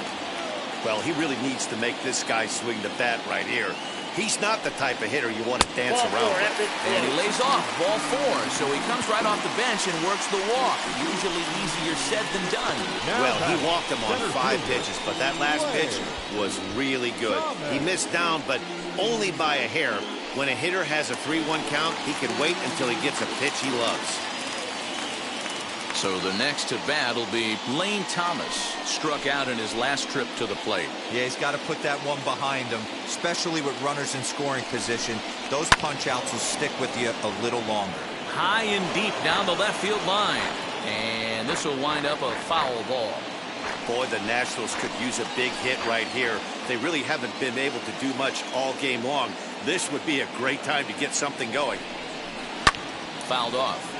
Well, he really needs to make this guy swing the bat right here. He's not the type of hitter you want to dance around with. And he lays off ball 4, so he comes right off the bench and works the walk. Usually easier said than done. Well, he walked him on 5 pitches, but that last pitch was really good. He missed down, but only by a hair. When a hitter has a 3-1 count, he can wait until he gets a pitch he loves. So the next to bat will be Lane Thomas. Struck out in his last trip to the plate. Yeah, he's got to put that one behind him, especially with runners in scoring position. Those punch-outs will stick with you a little longer. High and deep down the left field line. And this will wind up a foul ball. Boy, the Nationals could use a big hit right here. They really haven't been able to do much all game long. This would be a great time to get something going. Fouled off.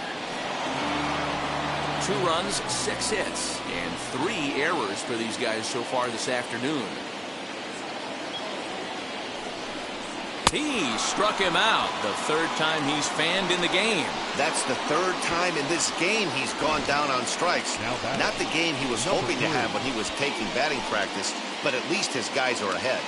2 runs, 6 hits, and 3 errors for these guys so far this afternoon. He struck him out. The 3rd time he's fanned in the game. That's the 3rd time in this game he's gone down on strikes. Not the game he was hoping to have when he was taking batting practice, but at least his guys are ahead.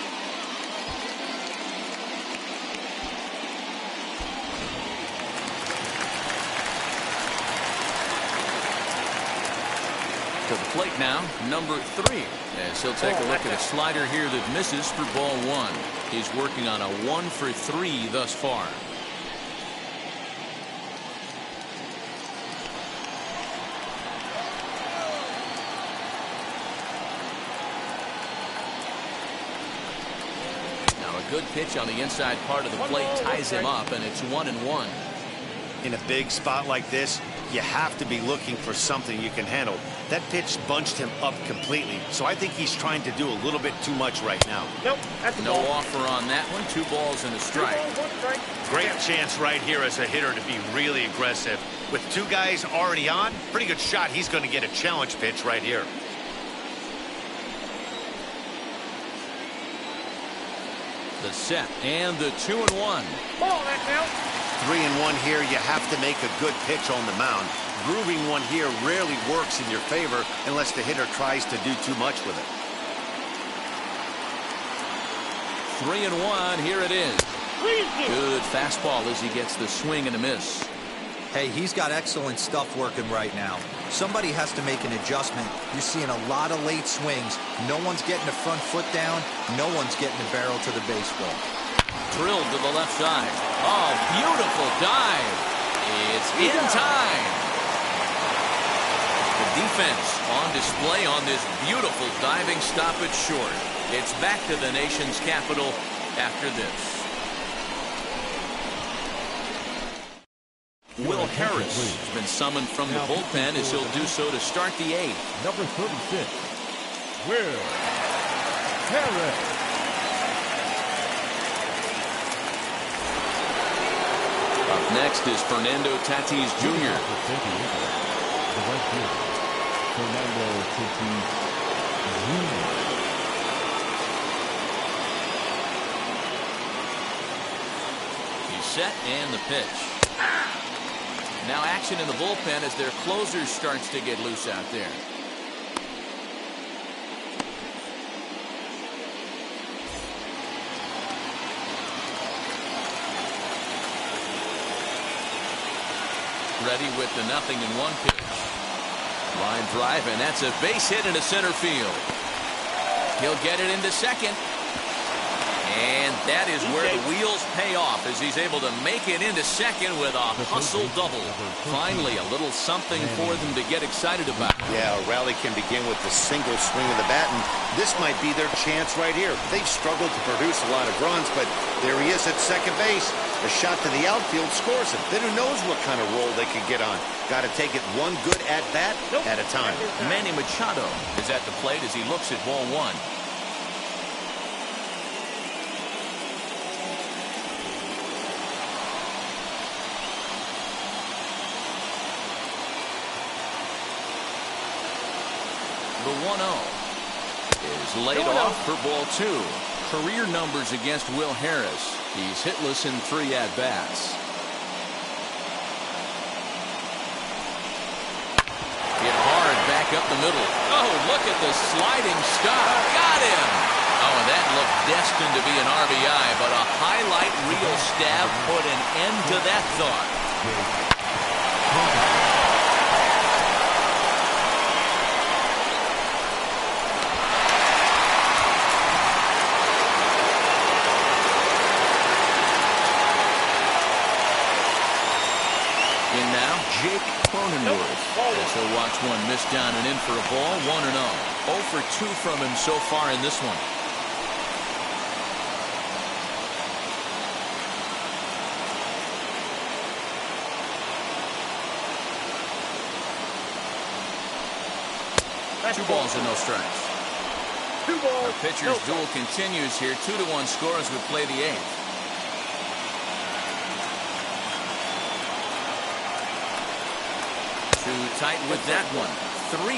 To the plate now, number 3, as he'll take a look at a slider here that misses for ball 1. He's working on a 1 for 3 thus far. Now a good pitch on the inside part of the plate ties him up, and it's 1-1. In a big spot like this, you have to be looking for something you can handle. That pitch bunched him up completely, so I think he's trying to do a little bit too much right now. Nope, that's a No ball. offer on that one. 2 balls and a strike. 2 balls, 1 strike. Great chance right here as a hitter to be really aggressive. With 2 guys already on, pretty good shot. He's going to get a challenge pitch right here. The set and the 2-1. Ball, that count. 3-1 here. You have to make a good pitch on the mound. Grooving one here rarely works in your favor unless the hitter tries to do too much with it. 3-1. Here it is. Good fastball as he gets the swing and a miss. Hey, he's got excellent stuff working right now. Somebody has to make an adjustment. You're seeing a lot of late swings. No one's getting the front foot down. No one's getting the barrel to the baseball. Drilled to the left side. Oh, beautiful dive. It's in time. The defense on display on this beautiful diving stoppage short. It's back to the nation's capital after this. Will Harris has been summoned from the bullpen as he'll do so to start the 8th. Number 36, Will Harris. Up next is Fernando Tatis Jr. The right field. He's set and the pitch. Now action in the bullpen as their closer starts to get loose out there. Ready with the 0-1 pitch. Line drive, and that's a base hit into center field. He'll get it into second. And that is where the wheels pay off as he's able to make it into second with a hustle double. Finally, a little something for them to get excited about. Yeah, a rally can begin with the single swing of the bat, and this might be their chance right here. They've struggled to produce a lot of runs, but there he is at second base. A shot to the outfield scores it. Then who knows what kind of roll they could get on. Got to take it one good at-bat at a time. Manny Machado is at the plate as he looks at ball one. The 1-0 is laid off for ball two. Career numbers against Will Harris. He's hitless in 3 at-bats. Hit hard back up the middle. Oh, look at the sliding stop. Got him. Oh, and that looked destined to be an RBI, but a highlight reel stab put an end to that thought. Jake Cronenworth. So watch one miss down and in for a ball. 1-0. 0 for 2 from him so far in this one. Two balls and no strikes. 2 balls. Our pitcher's duel continues here. 2-1 score as we play the 8th. Too tight with that one. 3-0.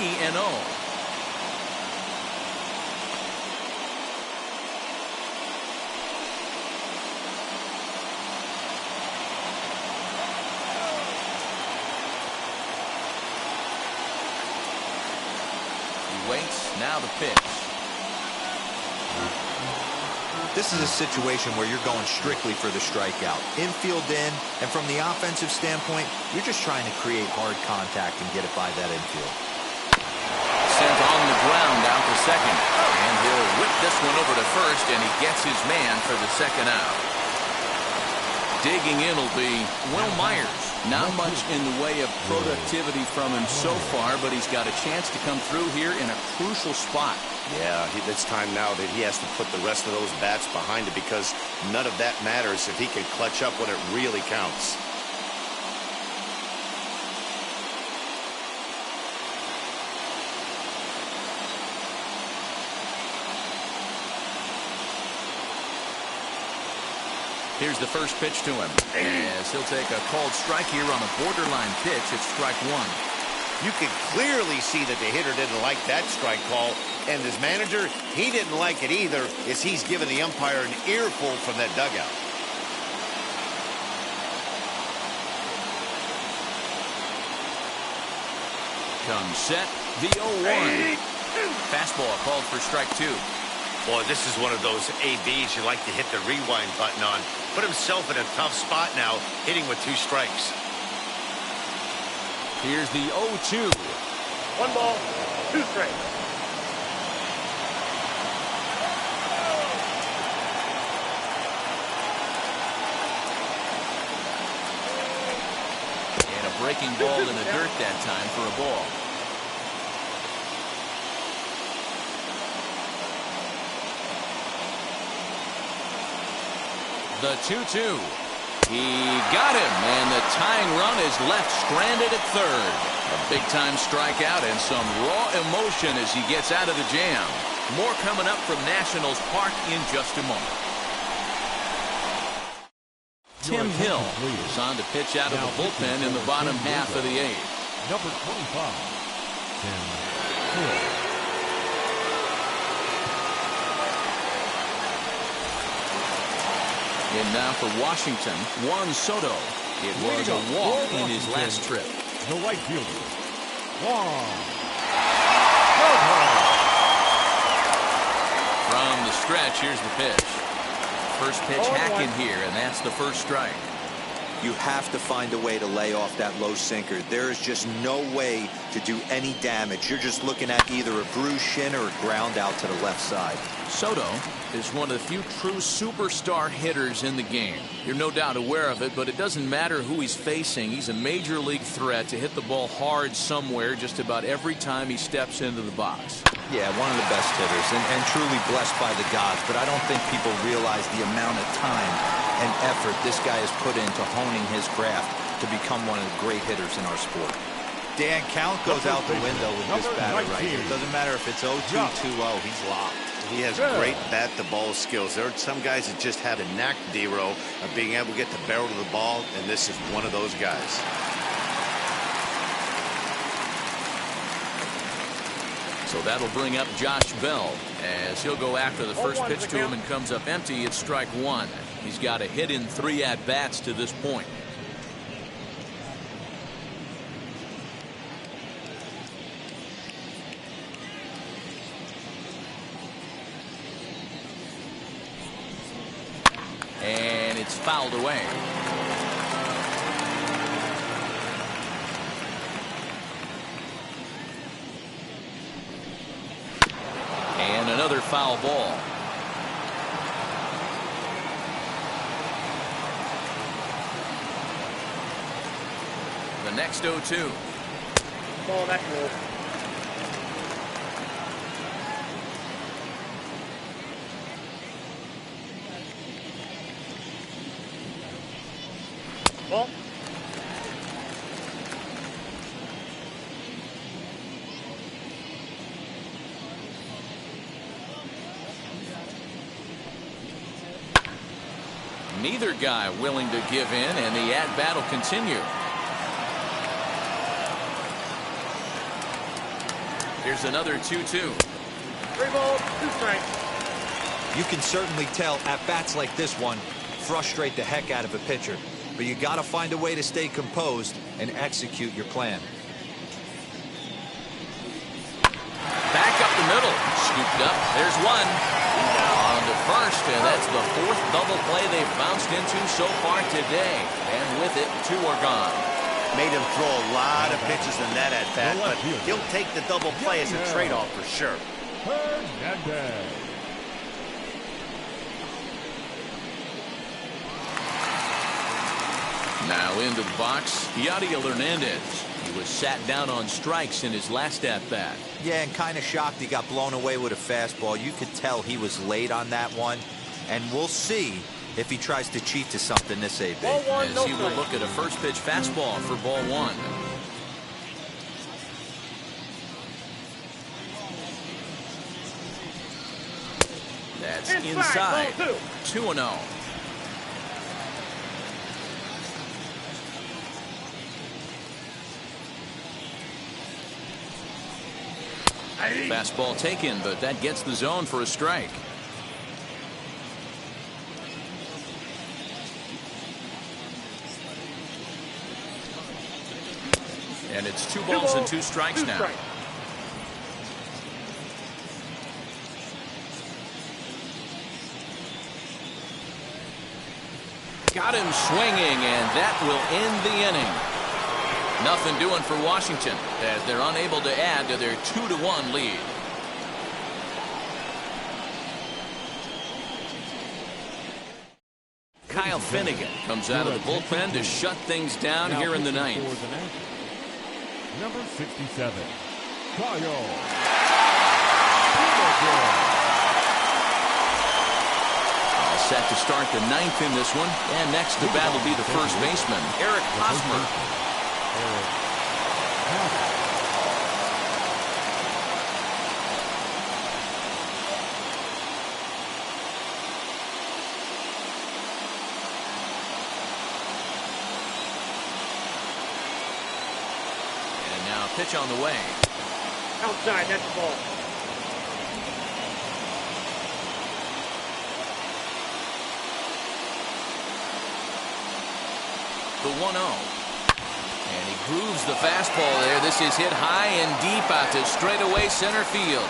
He waits. Now the pitch. This is a situation where you're going strictly for the strikeout. Infield in, and from the offensive standpoint, you're just trying to create hard contact and get it by that infield. Sent on the ground out to second. And he'll whip this one over to first, and he gets his man for the second out. Digging in will be Will Myers. Not much in the way of productivity from him so far, but he's got a chance to come through here in a crucial spot. Yeah, it's time now that he has to put the rest of those bats behind it, because none of that matters if he can clutch up when it really counts. Here's the first pitch to him. As he'll take a called strike here on a borderline pitch at strike one. You can clearly see that the hitter didn't like that strike call, and his manager, he didn't like it either, as he's given the umpire an earful from that dugout. Comes set, the 0-1. Fastball called for strike two. Boy, this is one of those ABs you like to hit the rewind button on. Put himself in a tough spot now, hitting with 2 strikes. Here's the 0-2. 1 ball, 2 strikes. And a breaking ball in the dirt that time for a ball. The 2-2. He got him, and the tying run is left stranded at third. A big-time strikeout and some raw emotion as he gets out of the jam. More coming up from Nationals Park in just a moment. Tim Hill is on to pitch out of the bullpen in the bottom half of the 8th. Number 25. and 4. And now for Washington, Juan Soto. It was a walk in his last trip. The right fielder, Juan Soto. From the stretch, here's the pitch. First pitch hacking here, and that's the first strike. You have to find a way to lay off that low sinker. There is just no way to do any damage. You're just looking at either a bruised shin or a ground out to the left side. Soto is one of the few true superstar hitters in the game. You're no doubt aware of it, but it doesn't matter who he's facing. He's a major league threat to hit the ball hard somewhere just about every time he steps into the box. Yeah, one of the best hitters and truly blessed by the gods, but I don't think people realize the amount of time and effort this guy has put into honing his craft to become one of the great hitters in our sport. Dan, count goes out the window with this batter right here. It doesn't matter if it's 0-2, 2-0, he's locked. He has great bat-to-ball skills. There are some guys that just have a knack, D-Row, of being able to get the barrel of the ball, and this is one of those guys. So that'll bring up Josh Bell as he'll go after the first pitch to him and comes up empty. It's strike one. He's got a hit in 3 at-bats to this point. And it's fouled away. And another foul ball. The next 0-2. Ball that close. Ball. Neither guy willing to give in, and the at-bat will continue. Here's another 2-2. 3 balls, 2 strikes. You can certainly tell at-bats like this one frustrate the heck out of a pitcher, but you got to find a way to stay composed and execute your plan. Back up the middle. Scooped up. There's one. On to first, and that's the 4th double play they've bounced into so far today. And with it, 2 are gone. Made him throw a lot of pitches in that at-bat, but he'll take the double play as a trade-off for sure. Hernandez. Now into the box, Yadiel Hernandez. He was sat down on strikes in his last at-bat. Yeah, and kind of shocked he got blown away with a fastball. You could tell he was late on that one, and we'll see if he tries to cheat to something this AB. Ball one, As no he will strike. look at a first pitch fastball for ball 1. That's inside. Ball 2-0. Fastball taken, but that gets the zone for a strike. And it's 2 balls and 2 strikes 2 now. strikes. Got him swinging, and that will end the inning. Nothing doing for Washington as they're unable to add to their 2-1 lead. Kyle Finnegan comes out of the bullpen to shut things down here in the 9th. Number 67, Kyle. All set to start the 9th in this one. And next to bat will be the first baseman, Eric Hosmer. And now pitch on the way. Outside, that's the ball. The 1-0. And he grooves the fastball there. This is hit high and deep out to straightaway center field.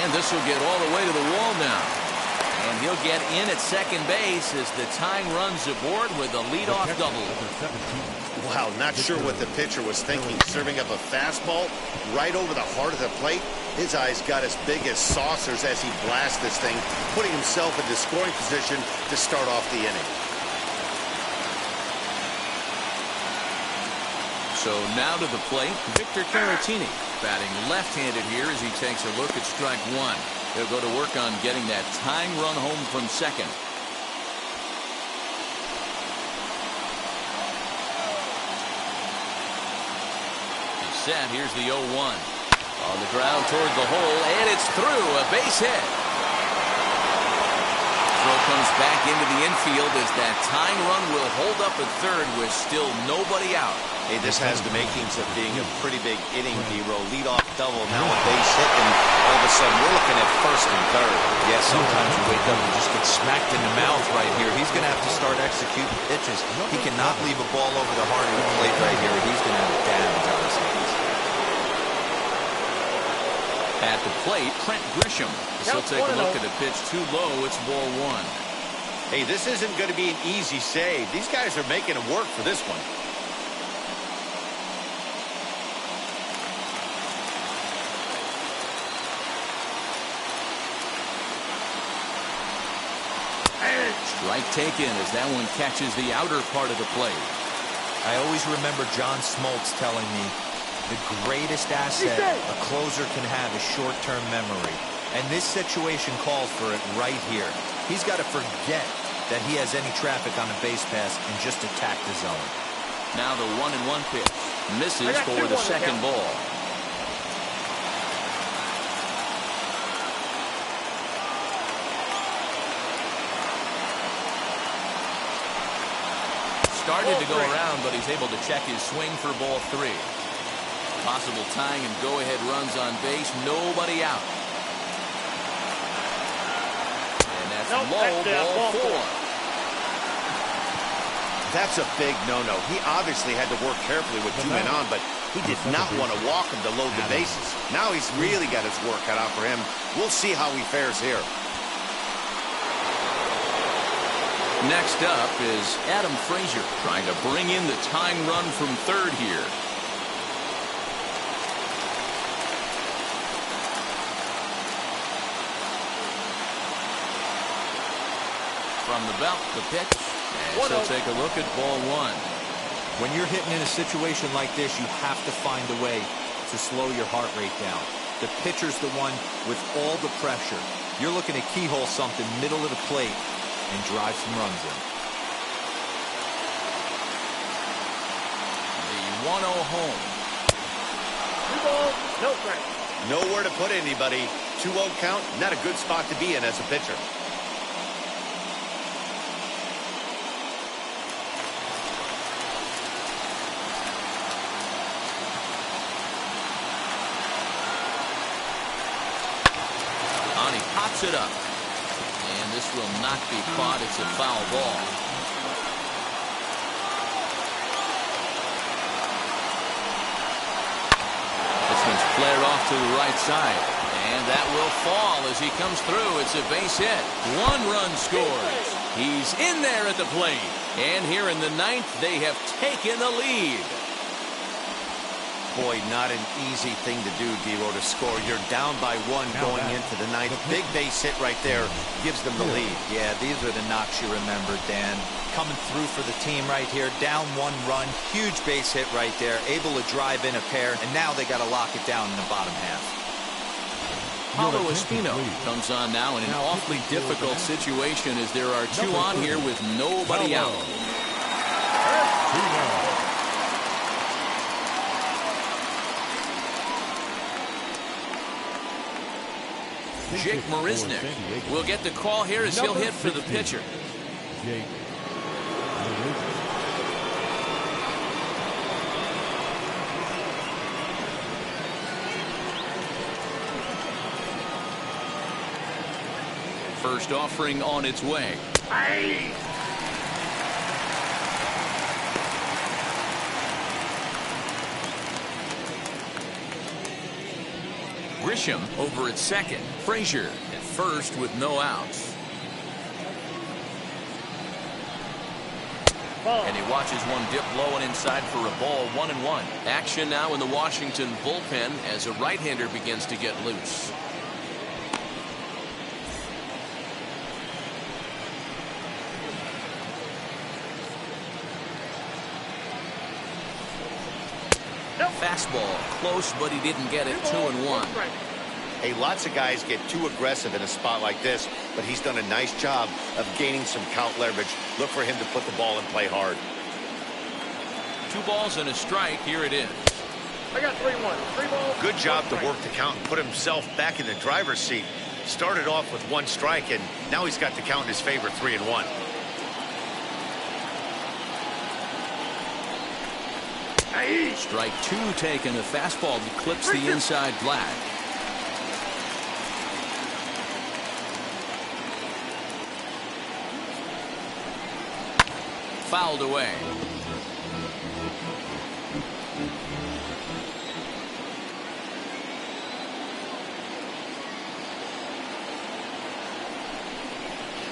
And this will get all the way to the wall now. And he'll get in at second base as the tying runs aboard with a leadoff double. Wow, not sure what the pitcher was thinking. Serving up a fastball right over the heart of the plate. His eyes got as big as saucers as he blasts this thing, putting himself into scoring position to start off the inning. So now to the plate, Victor Caratini, batting left-handed here as he takes a look at strike one. He'll go to work on getting that tying run home from second. He's set. Here's the 0-1. On the ground toward the hole, and it's through. A base hit. Throw comes back into the infield as that tying run will hold up at third with still nobody out. Hey, this has the makings of being a pretty big inning, D-Row. Leadoff double, now a base hit, and all of a sudden we're looking at first and third. Yeah, sometimes you wake up and just get smacked in the mouth right here. He's going to have to start executing pitches. He cannot leave a ball over the heart of the plate right here. He's going to have damage on his hands. At the plate, Trent Grisham. So take a look at a pitch too low. It's ball one. Hey, this isn't going to be an easy save. These guys are making him work for this one. Strike taken as that one catches the outer part of the plate. I always remember John Smoltz telling me the greatest asset a closer can have is short-term memory. And this situation calls for it right here. He's got to forget that he has any traffic on a base pass and just attack the zone. Now the 1-1 pitch. Misses for the second ball. Started to go around, but he's able to check his swing for ball three. Possible tying and go-ahead runs on base. Nobody out. And that's low, ball four. That's a big no-no. He obviously had to work carefully with two men on, but he did not want to walk him to load the bases. Now he's really got his work cut out for him. We'll see how he fares here. Next up is Adam Frazier trying to bring in the tying run from third here. From the belt, the pitch. And so take a look at ball one. When you're hitting in a situation like this, you have to find a way to slow your heart rate down. The pitcher's the one with all the pressure. You're looking to keyhole something middle of the plate and drive some runs in. The 1-0 home. 2 balls, no strikes. Nowhere to put anybody. 2-0 count, not a good spot to be in as a pitcher. He pops it up. And this will not be caught. It's a foul ball. This one's flared off to the right side. And that will fall as he comes through. It's a base hit. 1 run scores. He's in there at the plate. And here in the ninth, they have taken the lead. Boy, not an easy thing to do, D-Row, to score. You're down by 1 going into the ninth. Big base hit right there gives them the lead. Yeah, these are the knocks you remember, Dan. Coming through for the team right here. Down 1 run. Huge base hit right there. Able to drive in a pair. And now they got to lock it down in the bottom half. Paulo Espino comes on now in an awfully difficult situation as there are 2 on here with nobody out. Jake Marisnick will get the call here as he'll hit for the pitcher. Jake. First offering on its way. Aye. Grisham over at second. Frazier at first with no outs. And he watches one dip low and inside for a ball. 1-1. Action now in the Washington bullpen as a right-hander begins to get loose. Fastball close, but he didn't get it. 2-1. Hey, lots of guys get too aggressive in a spot like this, but he's done a nice job of gaining some count leverage. Look for him to put the ball in play hard. 2 balls and a strike. Here it is. I got 3-1. 3 balls. Good job to strike. work the count and put himself back in the driver's seat. Started off with 1 strike, and now he's got the count in his favor, 3-1. Aye. Strike 2 taken. The fastball that clips the inside black. Fouled away.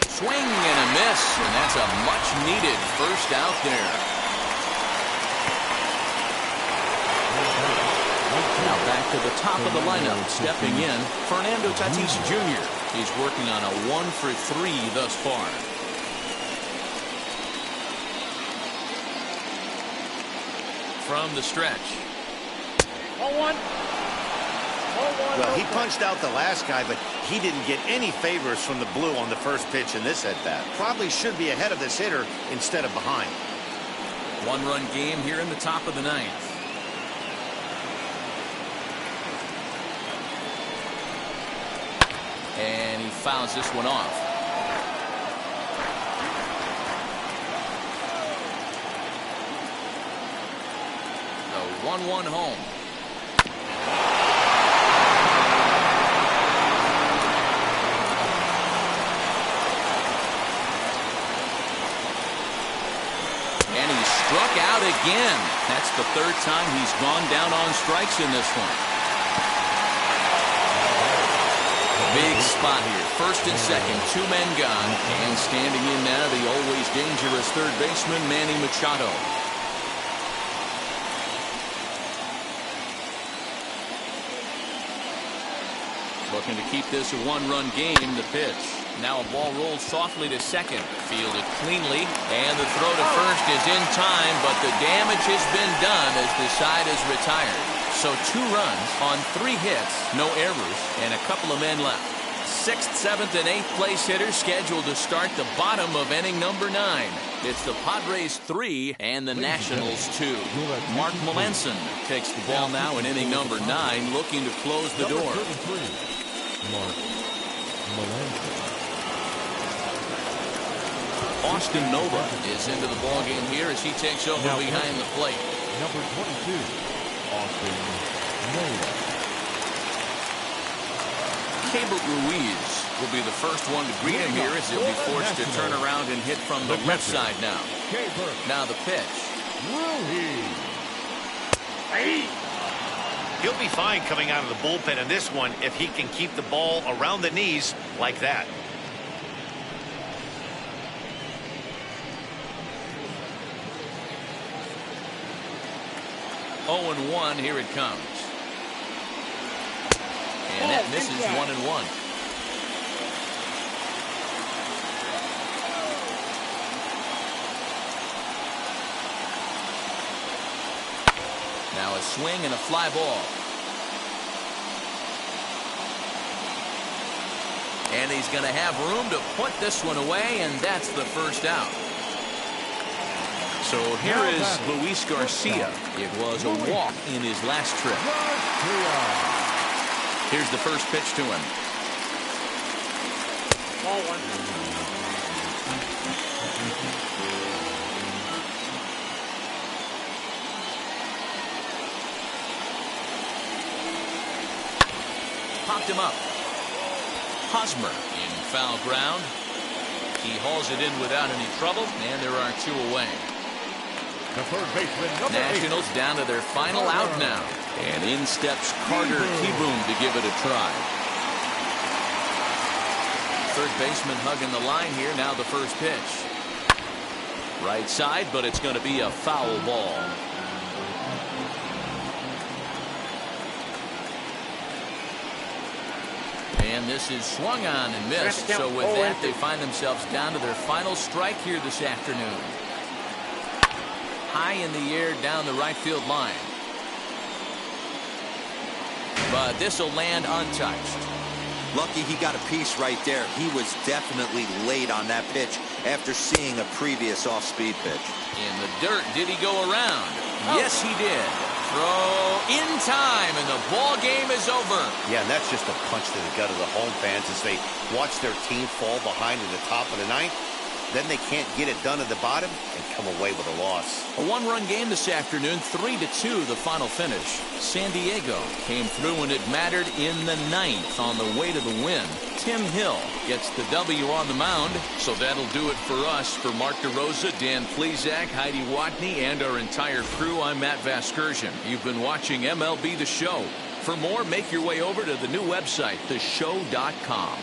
Swing and a miss, and that's a much needed first out there. Now back to the top of the lineup, stepping in, Fernando Tatis Jr. He's working on a 1 for 3 thus far. From the stretch. 1-1. 1-1. Well, he punched out the last guy, but he didn't get any favors from the blue on the first pitch in this at-bat. Probably should be ahead of this hitter instead of behind. 1-run game here in the top of the 9th. And he fouls this one off. The 1-1 home. And he struck out again. That's the 3rd time he's gone down on strikes in this one. Big spot here. 1st and 2nd, 2 men gone. And standing in now, the always dangerous 3rd baseman, Manny Machado. Looking to keep this a 1-run game. The pitch. Now a ball rolls softly to second. Fielded cleanly. And the throw to first is in time, but the damage has been done as the side is retired. So 2 runs on 3 hits, no errors, and a couple of men left. 6th, 7th, and 8th place hitters scheduled to start the bottom of inning number 9. It's the Padres 3 and the Nationals 2. Mark Melanson takes the ball now in inning number 9, looking to close the door. Mark Melanson. Austin Nova is into the ballgame here as he takes over behind the plate. Number 22, Austin Nova. Keibert Ruiz will be the first one to greet him here as he'll be forced to turn around and hit from the left side now. Now the pitch. Ruiz. He'll be fine coming out of the bullpen in this one if he can keep the ball around the knees like that. Oh, and 1, here it comes. And that misses 1-1. Now a swing and a fly ball. And he's going to have room to put this one away, and that's the first out. So here is Luis Garcia. It was a walk in his last trip. Here's the first pitch to him. Ball 1. Popped him up. Hosmer in foul ground. He hauls it in without any trouble, and there are 2 away. The third baseman, number 8. Nationals down to their final out now. And in steps Carter Kieboom to give it a try. Third baseman hugging the line here. Now the first pitch. Right side, but it's going to be a foul ball. And this is swung on and missed. So with that, they find themselves down to their final strike here this afternoon. High in the air down the right field line. But this will land untouched. Lucky he got a piece right there. He was definitely late on that pitch after seeing a previous off-speed pitch. In the dirt, did he go around? Yes, he did. Throw in time, and the ball game is over. Yeah, and that's just a punch to the gut of the home fans as they watch their team fall behind at the top of the ninth. Then they can't get it done at the bottom and come away with a loss. A one-run game this afternoon, 3-2 the final finish. San Diego came through when it mattered in the ninth on the way to the win. Tim Hill gets the W on the mound. So that'll do it for us. For Mark DeRosa, Dan Plesac, Heidi Watney, and our entire crew, I'm Matt Vasgersian. You've been watching MLB The Show. For more, make your way over to the new website, theshow.com.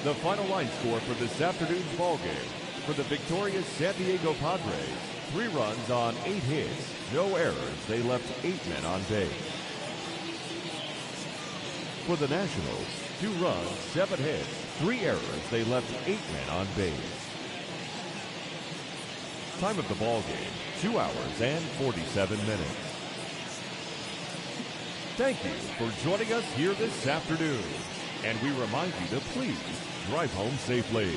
The final line score for this afternoon's ball game. For the victorious San Diego Padres, 3 runs on 8 hits, no errors. They left 8 men on base. For the Nationals, 2 runs, 7 hits, 3 errors. They left 8 men on base. Time of the ball game, 2 hours and 47 minutes. Thank you for joining us here this afternoon. And we remind you to please drive home safely.